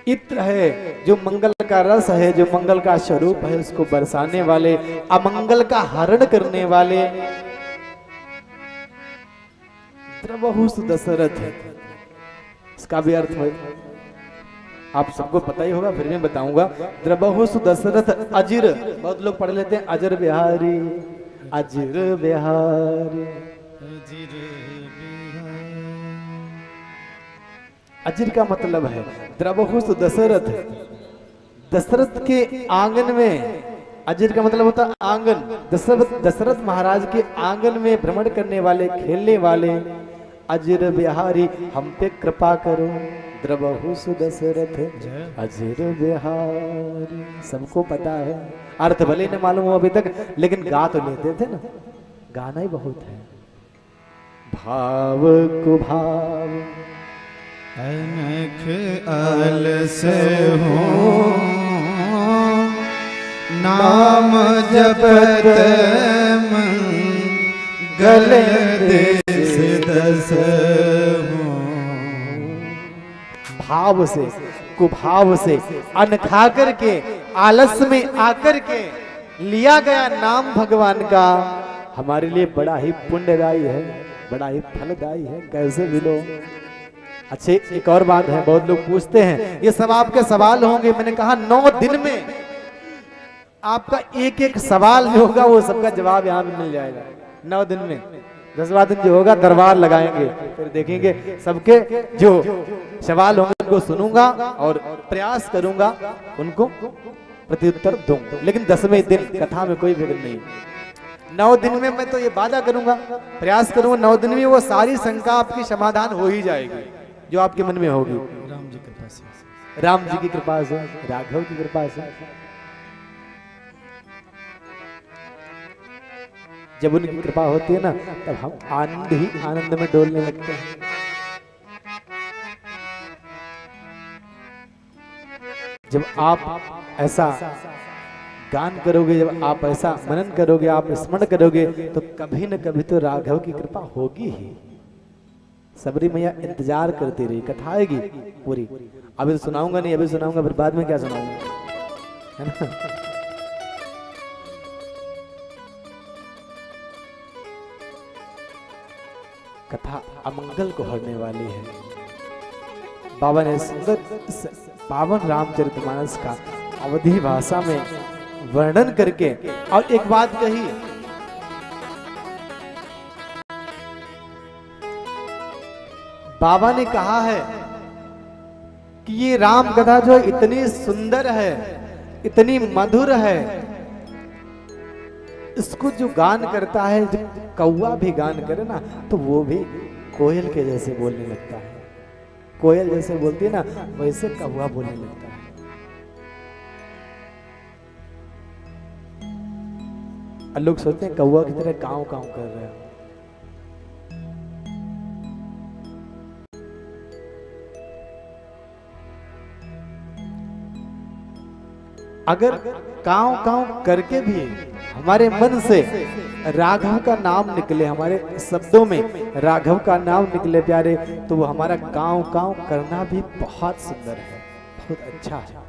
इत्र है, जो मंगल का रस है, जो मंगल का स्वरूप है, उसको बरसाने वाले, अमंगल का हरण करने वाले द्रवहुस दशरथ, इसका भी अर्थ है आप सबको पता ही होगा, फिर मैं बताऊंगा। द्रवहुस दशरथ अजिर, बहुत लोग पढ़ लेते हैं अजर बिहारी, अजिर बिहारी। अजिर का मतलब है द्रवहुस दशरथ, दशरथ के आंगन में, अजिर का मतलब होता है आंगन, दशरथ महाराज के आंगन में भ्रमण करने वाले, खेलने वाले अजिर बिहारी हम पे कृपा करो, द्रवहुस दशरथ अजिर बिहारी। सबको पता है, अर्थ भले न मालूम हो अभी तक, लेकिन गा तो लेते थे ना, गाना ही बहुत है। भाव को भाव अनख अलस हो, नाम जपत मंगल देश दस हो। भाव से, कुभाव से, अन्न खा करके, आलस में आकर के लिया गया नाम भगवान का हमारे लिए बड़ा ही पुण्यदायी है, बड़ा ही फलदायी है। कैसे भी लो। अच्छे, एक और बात है, बहुत लोग पूछते हैं, ये सब आपके सवाल होंगे। मैंने कहा 9 दिन में आपका एक एक सवाल जो होगा वो सबका जवाब यहाँ भी मिल जाएगा। 9 दिन में 10वां दिन जो होगा दरबार लगाएंगे, फिर देखेंगे सबके जो सवाल होंगे उनको सुनूंगा और प्रयास करूंगा उनको प्रत्युत्तर दूंगा। लेकिन 10वें दिन कथा में कोई विघ्न नहीं। 9 दिन में मैं तो ये वादा करूंगा, प्रयास करूंगा 9 दिन में वो सारी शंका आपकी समाधान हो ही जाएगी जो आपके मन में होगी। राम जी कृपा से, राम जी की कृपा से, राघव की कृपा से। जब उनकी कृपा होती है ना, तब हम आनंद ही आनंद में डोलने लगते हैं। जब आप ऐसा गान करोगे, जब आप ऐसा मनन करोगे, आप स्मरण करोगे, तो कभी न कभी तो राघव की कृपा होगी ही। सबरी मैया इंतजार करती रही, कथा आएगी पूरी। अभी तो सुनाऊंगा नहीं, अभी सुनाऊंगा, फिर बाद में क्या सुनाऊंगा, है ना। कथा अमंगल को हरने वाली है। बाबा ने सुंदर पावन रामचरितमानस का अवधी भाषा में वर्णन करके और एक बात कही, बाबा ने कहा है कि ये राम कथा जो इतनी सुंदर है, इतनी मधुर है, इसको जो गान करता है, जो कौवा भी गान करे ना, तो वो भी कोयल के जैसे बोलने लगता है। कोयल जैसे बोलती है ना, वैसे कौवा बोलने लगता है। लोग सोचते हैं कौवा की तरह काव काव कर रहे हैं। अगर काव काव करके भी हमारे मन से राघव का नाम निकले, हमारे शब्दों में राघव का नाम निकले प्यारे, तो वो हमारा काव काव करना भी बहुत सुंदर है, बहुत अच्छा है।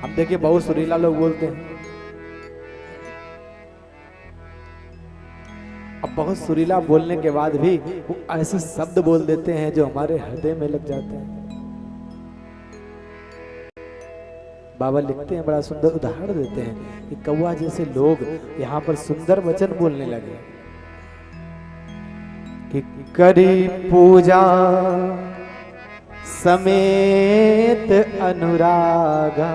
हम देखिए बहुत सुरीला लोग बोलते हैं, अब बहुत सुरीला बोलने के बाद भी वो ऐसे शब्द बोल देते हैं जो हमारे हृदय में लग जाते हैं। बाबा लिखते हैं, बड़ा सुंदर उदाहरण देते हैं कि कौवा जैसे लोग यहाँ पर सुंदर वचन बोलने लगे कि करी पूजा समेत अनुरागा,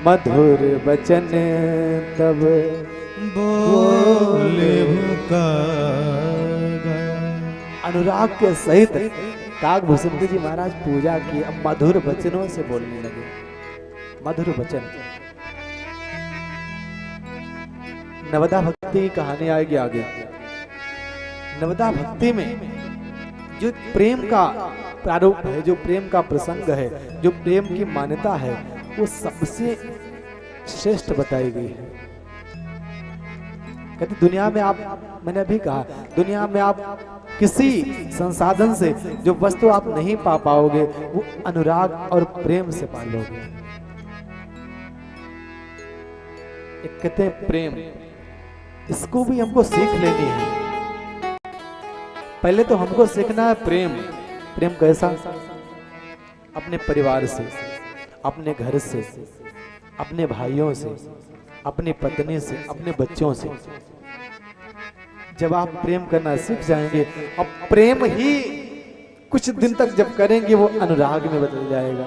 मधुर वचन तब बोले अनुराग के सहित काकभूषण जी महाराज पूजा की, अब मधुर वचनों से बोलने लगे। मधुर वचन, नवदा भक्ति की कहानी आएगी आगे। नवदा भक्ति में जो प्रेम का प्रारूप है, जो प्रेम का प्रसंग है, जो प्रेम की मान्यता है, वो सबसे श्रेष्ठ बताई गई है। कहते दुनिया में आप, मैंने अभी कहा, दुनिया में आप किसी संसाधन से जो वस्तु आप नहीं पा पाओगे, वो अनुराग और प्रेम से पा लोगे। एक कहते हैं प्रेम, इसको भी हमको सीख लेनी है। पहले तो हमको सीखना है प्रेम। प्रेम कैसा? अपने परिवार से, अपने घर से, अपने भाइयों से, अपनी पत्नी से, अपने बच्चों से। जब आप प्रेम करना सीख जाएंगे, अब प्रेम ही कुछ दिन तक जब करेंगे वो अनुराग में बदल जाएगा।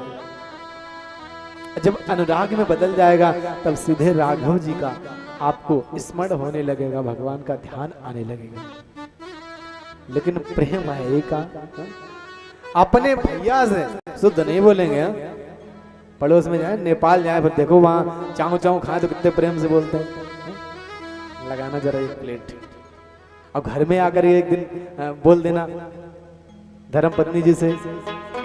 जब अनुराग में बदल जाएगा तब सीधे राघव जी का आपको स्मरण होने लगेगा, भगवान का ध्यान आने लगेगा। लेकिन प्रेम है एक अपने भैया से शुद्ध नहीं बोलेंगे। पड़ोस में जाए, नेपाल जाए, फिर देखो वहां चाऊ चाऊ खाए तो कितने प्रेम से बोलते हैं। लगाना जरा एक प्लेट। अब घर में आकर एक दिन बोल देना धर्म पत्नी जी से,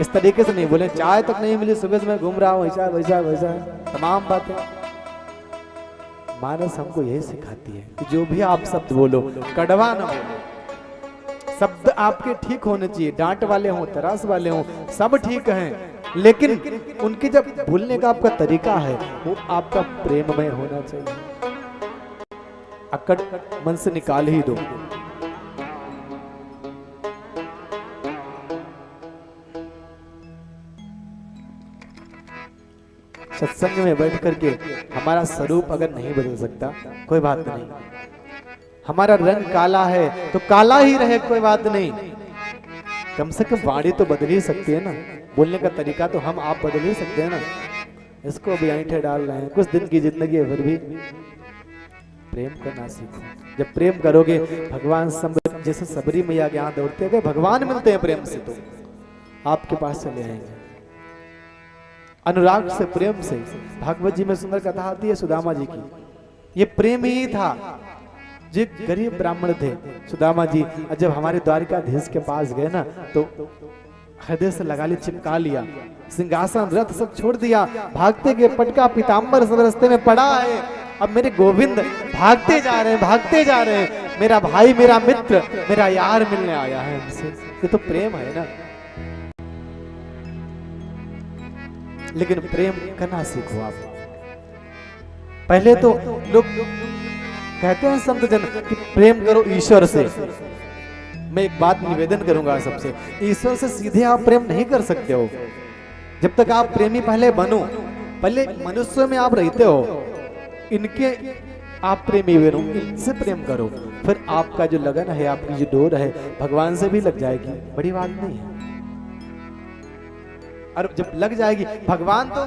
इस तरीके से नहीं बोले, चाय तक नहीं मिली, सुबह से मैं घूम रहा हूँ, ऐसा वैसा वैसा तमाम बातें। मानस हमको यही सिखाती है कि जो भी आप शब्द बोलो कड़वा ना बोलो। शब्द आपके ठीक होने चाहिए, डांट वाले हों, तरास वाले हों, सब ठीक हैं, लेकिन उनके जब बोलने का आपका तरीका है वो आपका प्रेममय होना चाहिए। अकड़ मन से निकाल ही दो। सत्संग में बैठ करके हमारा स्वरूप अगर नहीं बदल सकता कोई बात नहीं, हमारा रंग काला है तो काला ही रहे, कोई बात नहीं, कम से कम वाणी तो बदल ही सकती है ना, बोलने का तरीका तो हम आप बदल ही सकते हैं ना। इसको अभी ऐंठे डाल रहे हैं, कुछ दिन की जिंदगी है, फिर भी प्रेम करना सीखो। जब प्रेम करोगे भगवान जैसे सबरी मैया के यहाँ दौड़ते हैं, भगवान मिलते हैं प्रेम से तो आपके पास चले आएंगे। अनुराग से, प्रेम से। भागवत जी में सुंदर कथा आती है सुदामा जी की। ये प्रेम ही था। जो गरीब ब्राह्मण थे सुदामा जी, जब हमारे द्वारिकाधीश के पास गए ना तो हृदय से लगा ली, चिपका लिया, सिंहासन रथ सब छोड़ दिया, भागते गए, पटका पीताम्बर सब रास्ते में पड़ा है। अब मेरे गोविंद भागते जा रहे हैं, भागते जा रहे हैं, मेरा भाई, मेरा मित्र, मेरा यार मिलने आया है हमसे। ये तो प्रेम है ना। लेकिन प्रेम करना सीखो आप। पहले तो लोग कहते हैं संत जन कि प्रेम करो ईश्वर से। मैं एक बात निवेदन करूंगा सबसे, ईश्वर से सीधे आप प्रेम नहीं कर सकते हो। जब तक आप प्रेमी पहले बनो, पहले मनुष्य में आप रहते हो, इनके आप प्रेमी बनो, इनसे प्रेम करो, फिर आपका जो लगन है, आपकी जो डोर है भगवान से भी लग जाएगी, बड़ी बात नहीं है। और जब लग जाएगी, भगवान तो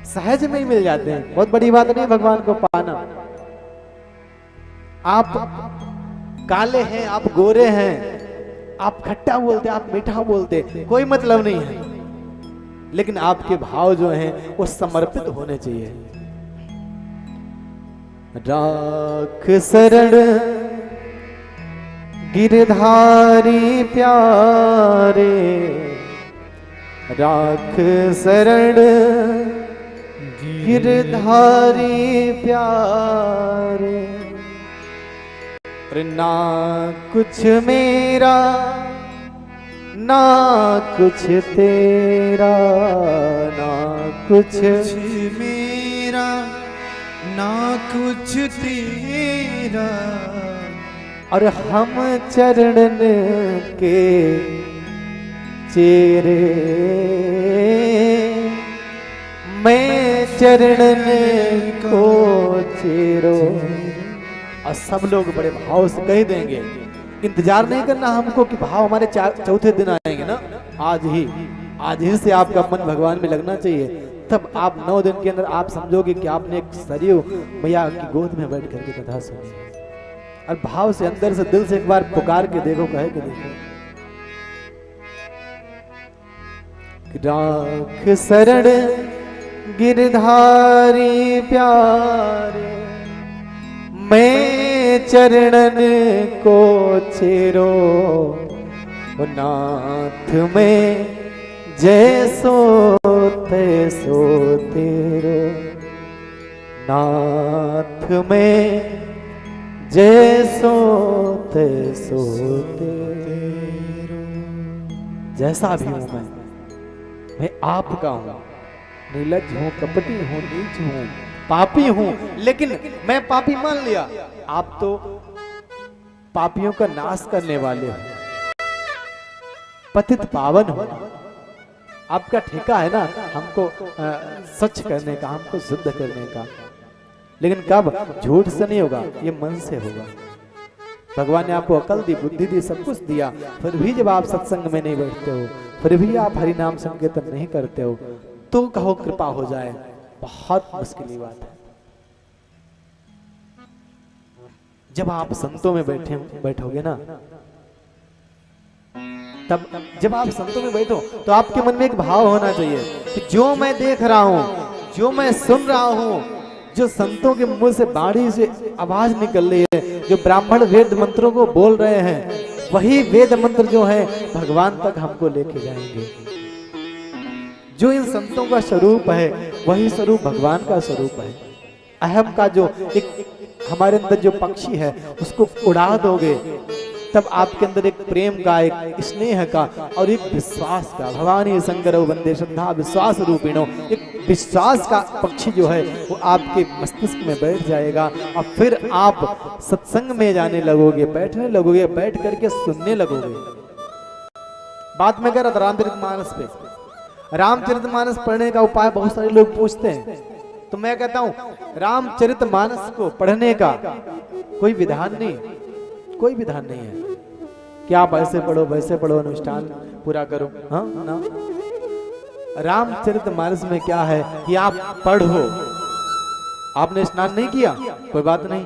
सहज में ही मिल जाते हैं, बहुत बड़ी बात नहीं भगवान को पाना। आप काले हैं, आप गोरे हैं, आप खट्टा बोलते, आप मीठा बोलते, कोई मतलब नहीं है, लेकिन आपके भाव जो हैं वो समर्पित होने चाहिए। राख शरण गिरधारी प्यारे, राख शरण गिरधारी प्यारे, ना कुछ मेरा ना कुछ तेरा, ना कुछ मेरा ना कुछ तेरा, और हम चरणन के चेरे, मैं चरणन को चेरो। और सब लोग बड़े भाव से कह देंगे। इंतजार नहीं करना हमको कि भाव हमारे चौथे दिन आएंगे ना, आज ही से आपका मन भगवान में लगना चाहिए। तब आप 9 दिन के अंदर आप समझोगे कि आपने एक सरयू मैया की गोद में बैठ करके कथा सुनी। और भाव से, अंदर से, दिल से एक बार पुकार के देखो, कहे के देखो, राख शरण गिरधारी प्यारे, मैं चरणन को चेरो, नाथ में जैसो तैसो तेरो, नाथ में जैसो तैसो तेरो। जैसा भी हूं मैं आपका हूं, निर्लज्ज हूं, कपटी हूं, नीच हूं, पापी हूं, लेकिन मैं पापी मान लिया, आप तो पापियों का नाश करने वाले हो, पतित पावन हो। आपका ठेका है ना हमको स्वच्छ करने का, हमको शुद्ध करने का, लेकिन कब? झूठ से नहीं होगा, ये मन से होगा। भगवान ने आपको अकल दी, बुद्धि दी, सब कुछ दिया, फिर भी जब आप सत्संग में नहीं बैठते हो, फिर भी आप हरि नाम संकीर्तन नहीं करते हो, तो कहो कृपा हो जाए, बहुत मुश्किल की बात है। जब आप संतों में बैठोगे ना, तब जब आप संतों में बैठो तो आपके मन में एक भाव होना चाहिए कि जो मैं देख रहा हूं, जो मैं सुन रहा हूं, जो संतों के मुंह से बाणी से आवाज निकल रही है, जो ब्राह्मण वेद मंत्रों को बोल रहे हैं, वही वेद मंत्र जो है भगवान तक हमको लेके जाएंगे। जो इन संतों का स्वरूप है वही स्वरूप भगवान का स्वरूप है। अहम का जो एक हमारे अंदर जो पक्षी है उसको उड़ा दोगे, तब आपके अंदर एक प्रेम का, एक स्नेह का और एक विश्वास का, भवानी शंकर वंदे श्रद्धा विश्वास रूपिणो, एक विश्वास का पक्षी जो है वो आपके मस्तिष्क में बैठ जाएगा और फिर आप सत्संग में जाने लगोगे, बैठने लगोगे, बैठ करके सुनने लगोगे। बात मैं कह रहा था रामचरितमानस पे। रामचरितमानस पढ़ने का उपाय बहुत सारे लोग पूछते हैं, तो मैं कहता हूं रामचरितमानस को पढ़ने का कोई विधान नहीं, कोई विधान नहीं है कि आप ऐसे पढ़ो वैसे पढ़ो, अनुष्ठान पूरा करो। हाँ ना, रामचरितमानस में क्या है कि आप पढ़ो। आपने स्नान नहीं किया कोई बात नहीं,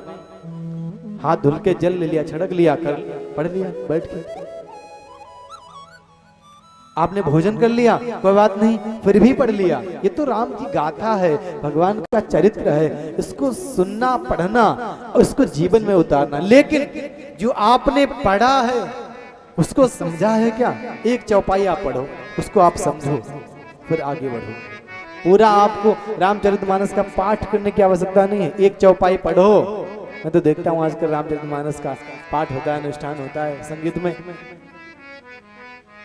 हाथ धुल के जल ले लिया, छिड़क लिया, कर पढ़ लिया बैठ के। आपने भोजन कर लिया कोई बात नहीं, फिर भी पढ़ लिया। ये तो राम की गाथा है, भगवान का चरित्र है, इसको सुनना, पढ़ना और इसको जीवन में उतारना। लेकिन जो आपने पढ़ा है उसको समझा है क्या? एक चौपाई आप पढ़ो, उसको आप समझो, फिर आगे बढ़ो। पूरा आपको रामचरितमानस का पाठ करने की आवश्यकता नहीं है, एक चौपाई पढ़ो। मैं तो देखता हूँ आजकल रामचरितमानस का पाठ होता है, अनुष्ठान होता है संगीत में,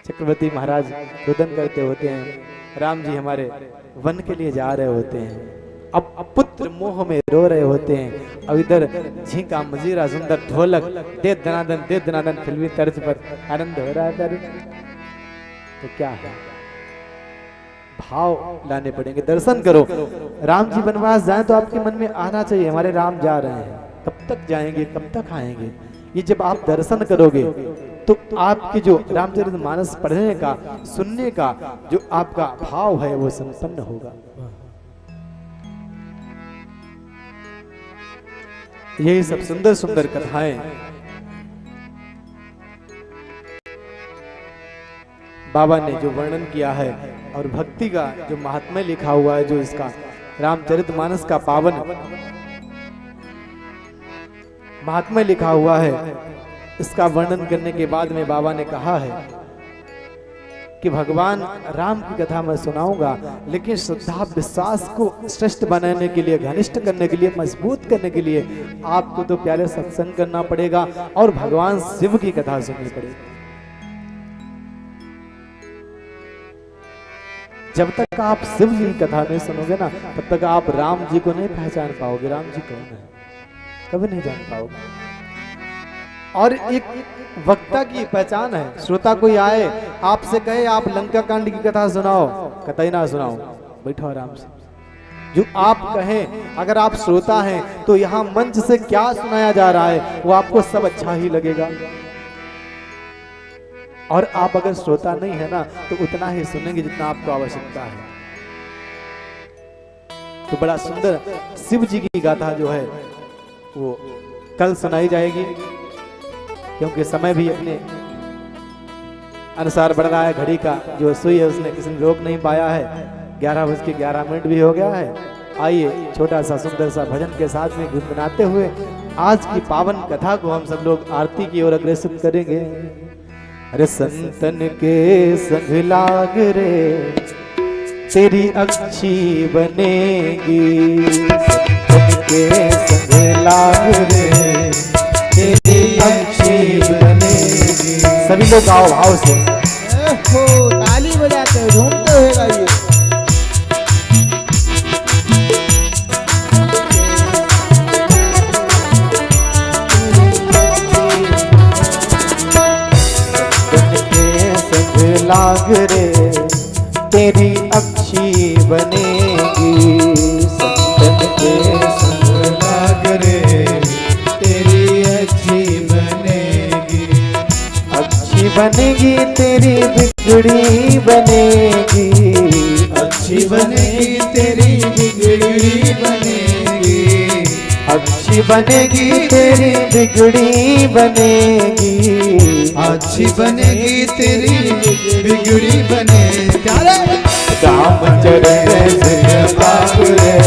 चक्रवर्ती महाराज रुदन करते होते हैं, राम जी हमारे वन के लिए जा रहे होते हैं, अब पुत्र मोह में रो रहे होते हैं, अब इधर झींका मजीरा सुंदर ढोलक दे दनादन फिल्मी तर्ज पर आनंद हो रहा है। तो क्या है, भाव लाने पड़ेंगे। दर्शन करो, राम जी वनवास जाए तो आपके मन में आना चाहिए हमारे राम जा रहे हैं, कब तक जाएंगे, कब तक आएंगे। ये जब आप दर्शन करोगे तो आपके जो रामचरितमानस पढ़ने का, सुनने का जो आपका भाव है वो संपन्न होगा। यही सब सुंदर सुंदर कथाएं बाबा ने जो वर्णन किया है और भक्ति का जो महात्म्य लिखा हुआ है, जो इसका रामचरितमानस का पावन महात्म्य लिखा हुआ है, इसका वर्णन करने के बाद में बाबा ने कहा है कि भगवान राम की कथा मैं सुनाऊंगा, लेकिन श्रद्धा विश्वास को श्रेष्ठ बनाने के लिए, घनिष्ठ करने के लिए, मजबूत करने के लिए आपको तो प्यारे सत्संग करना पड़ेगा और भगवान शिव की कथा सुननी पड़ेगी। जब तक आप शिव जी की कथा नहीं सुनोगे ना, तब तक आप राम जी को नहीं पहचान पाओगे। राम जी कौन है कभी नहीं जान पाओगे। और एक वक्ता की पहचान है, श्रोता कोई आए आपसे कहे आप लंका कांड की कथा सुनाओ, कतई ना सुनाओ, बैठो आराम से। जो आप कहें, अगर आप श्रोता हैं तो यहाँ मंच से क्या सुनाया जा रहा है वो आपको सब अच्छा ही लगेगा। और आप अगर श्रोता नहीं है ना तो उतना ही सुनेंगे जितना आपको आवश्यकता है। तो बड़ा सुंदर शिव जी की गाथा जो है वो कल सुनाई जाएगी, क्योंकि समय भी अपने अनुसार बढ़ रहा है। घड़ी का जो सुई है उसने किसी ने रोक नहीं पाया है, 11:11 भी हो गया है। आइए छोटा सा सुंदर सा भजन के साथ में गुनगुनाते हुए आज की पावन कथा को हम सब लोग आरती की ओर अग्रसर करेंगे। अरे संतन के संग लाग रे तेरी अच्छी बनेगी, संतन के संग लाग रे तेरी अच्छी बनेगी। सभी लोग आओ भाव से, ताली बजाते हैं, झूमते हुए गाइए। लाग रे तेरी अच्छी बनेगी, संतन के संग लाग रे तेरी अच्छी बनेगी। बनेगी तेरी बिगड़ी बनेगी, अच्छी बनेगी तेरी बिगड़ी बनेगी, अच्छी बनेगी तेरी बिगड़ी बनेगी, अच्छी बनेगी तेरी बिगड़ी बनेगी। क्या रे? राम चरण से बाबुरे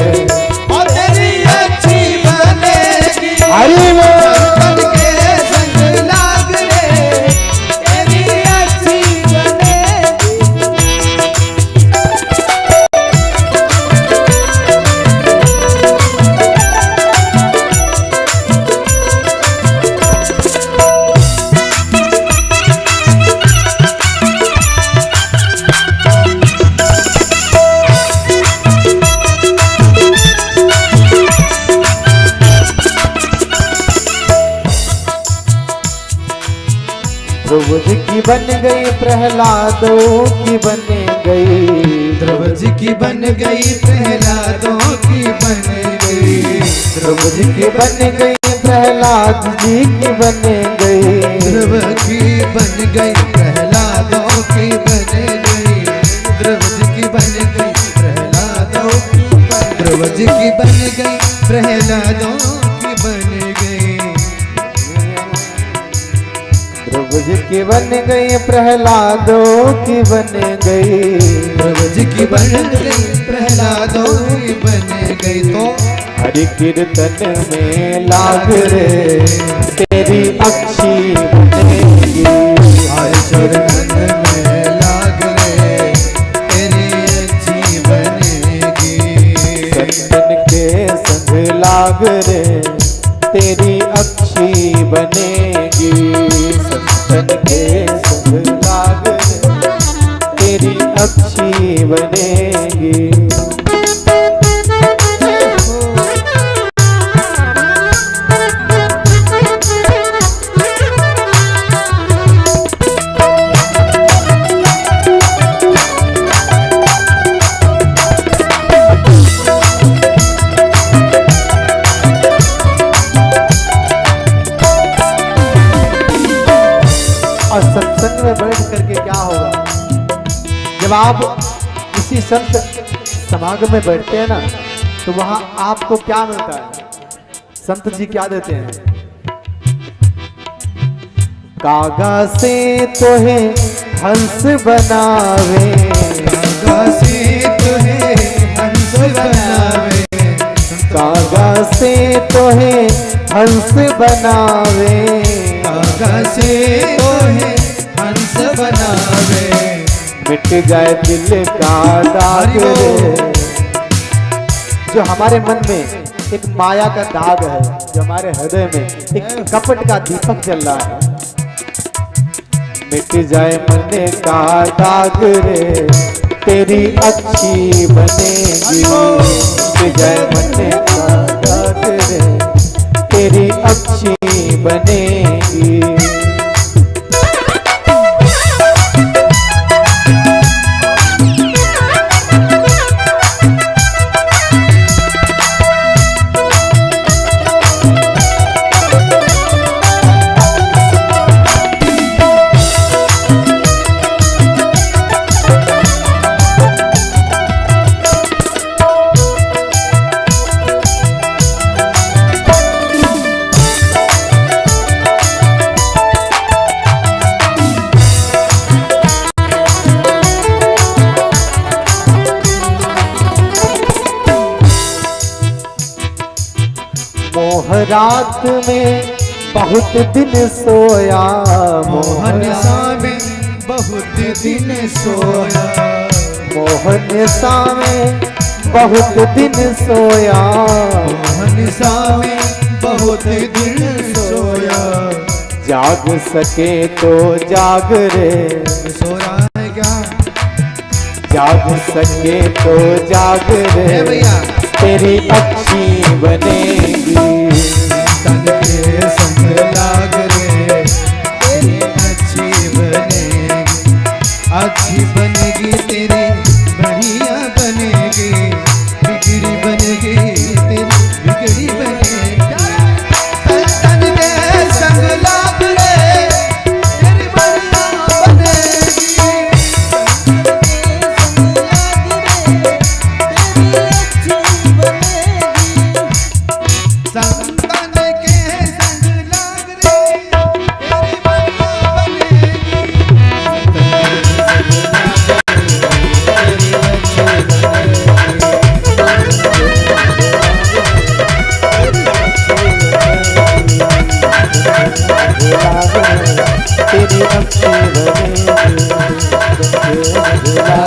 और तेरी अच्छी बनेगी, अरे वो संतन के संग लाग रे, तेरी अच्छी बनेगी। ध्रुव जी की बन गई प्रहलादों की बन गई, ध्रुव जी की बन गई प्रहलादों की बन गई, ध्रुव जी की बन गई प्रहलाद जी की बन गई, ध्रुव की बन गई प्रहलादों की बन गई, ध्रुव जी की बन गई प्रहलादों की, ध्रुव जी की बन गई प्रहलादों की बन गई, ध्रुव जी की बन गई प्रहलादों की बन गई, ध्रुव जी की बन गई प्रहलादों की बन गई। तो हरि कीर्तन में लाग रे तेरी अच्छी बनेगी, हरि चरण में लाग रे तेरी अच्छी बनेगी, संतन के संग लाग रे तेरी अच्छी बनेगी, संतन के संग लाग रे तेरी अच्छी बनेगी। और सत्संग में बैठ करके क्या होगा, जब आप किसी संत समागम में बैठते हैं ना, तो वहां आपको क्या मिलता है? संत जी क्या देते हैं? कागा से तो है हंस बनावे, कागा से तो है हंस बनावे, कागा से तो है हंस बनावे, कागा से तो है हंस बनावे, मिट जाए दिल का दाग रे। जो हमारे मन में एक माया का दाग है, जो हमारे हृदय में एक कपट का दीपक जल रहा है, मिट जाए मन का दाग रे तेरी अच्छी बनेगी, मिट जाए मन का दाग रे तेरी अच्छी बनेगी। रात में बहुत दिन सोया, मोहन सामे बहुत दिन सोया, मोहन सामे बहुत दिन सोया, मोहन सामे बहुत दिन सोया, जाग सके तो जाग रे, सो रहा है क्या? जाग सके तो जाग रे भैया तेरी अच्छी बनेगी, तन के संग लाग रे तेरी अच्छी बनेगी, अच्छी बनेगी तेरी बढ़िया बनेगी, बिगड़ी बनेगी तेरी बिगड़ी बनेगी, तन के संग लाग रे तेरी बढ़िया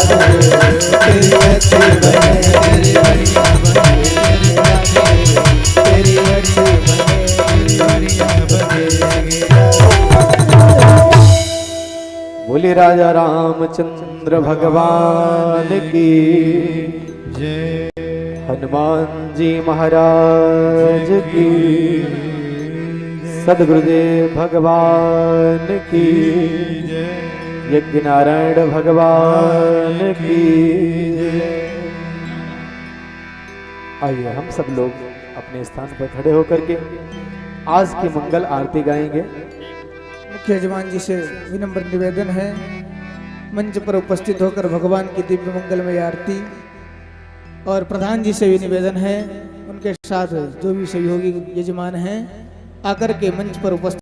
तेरी अच्छी बने, तेरी बढ़िया बने, तेरी राधे, तेरी अच्छी बने, तेरी बढ़िया बने। बोले राजा रामचंद्र भगवान की जय, हनुमान जी महाराज की, सदगुरुदेव भगवान की जय, यज्ञ नारायण भगवान की जय। आइए हम सब लोग अपने स्थान पर खड़े होकर के आज की मंगल आरती गाएंगे। मुख्य यजमान जी से विनम्र निवेदन है, मंच पर उपस्थित होकर भगवान की दिव्य मंगलमय आरती, और प्रधान जी से भी निवेदन है, उनके साथ जो भी सहयोगी यजमान हैं आकर के मंच पर उपस्थित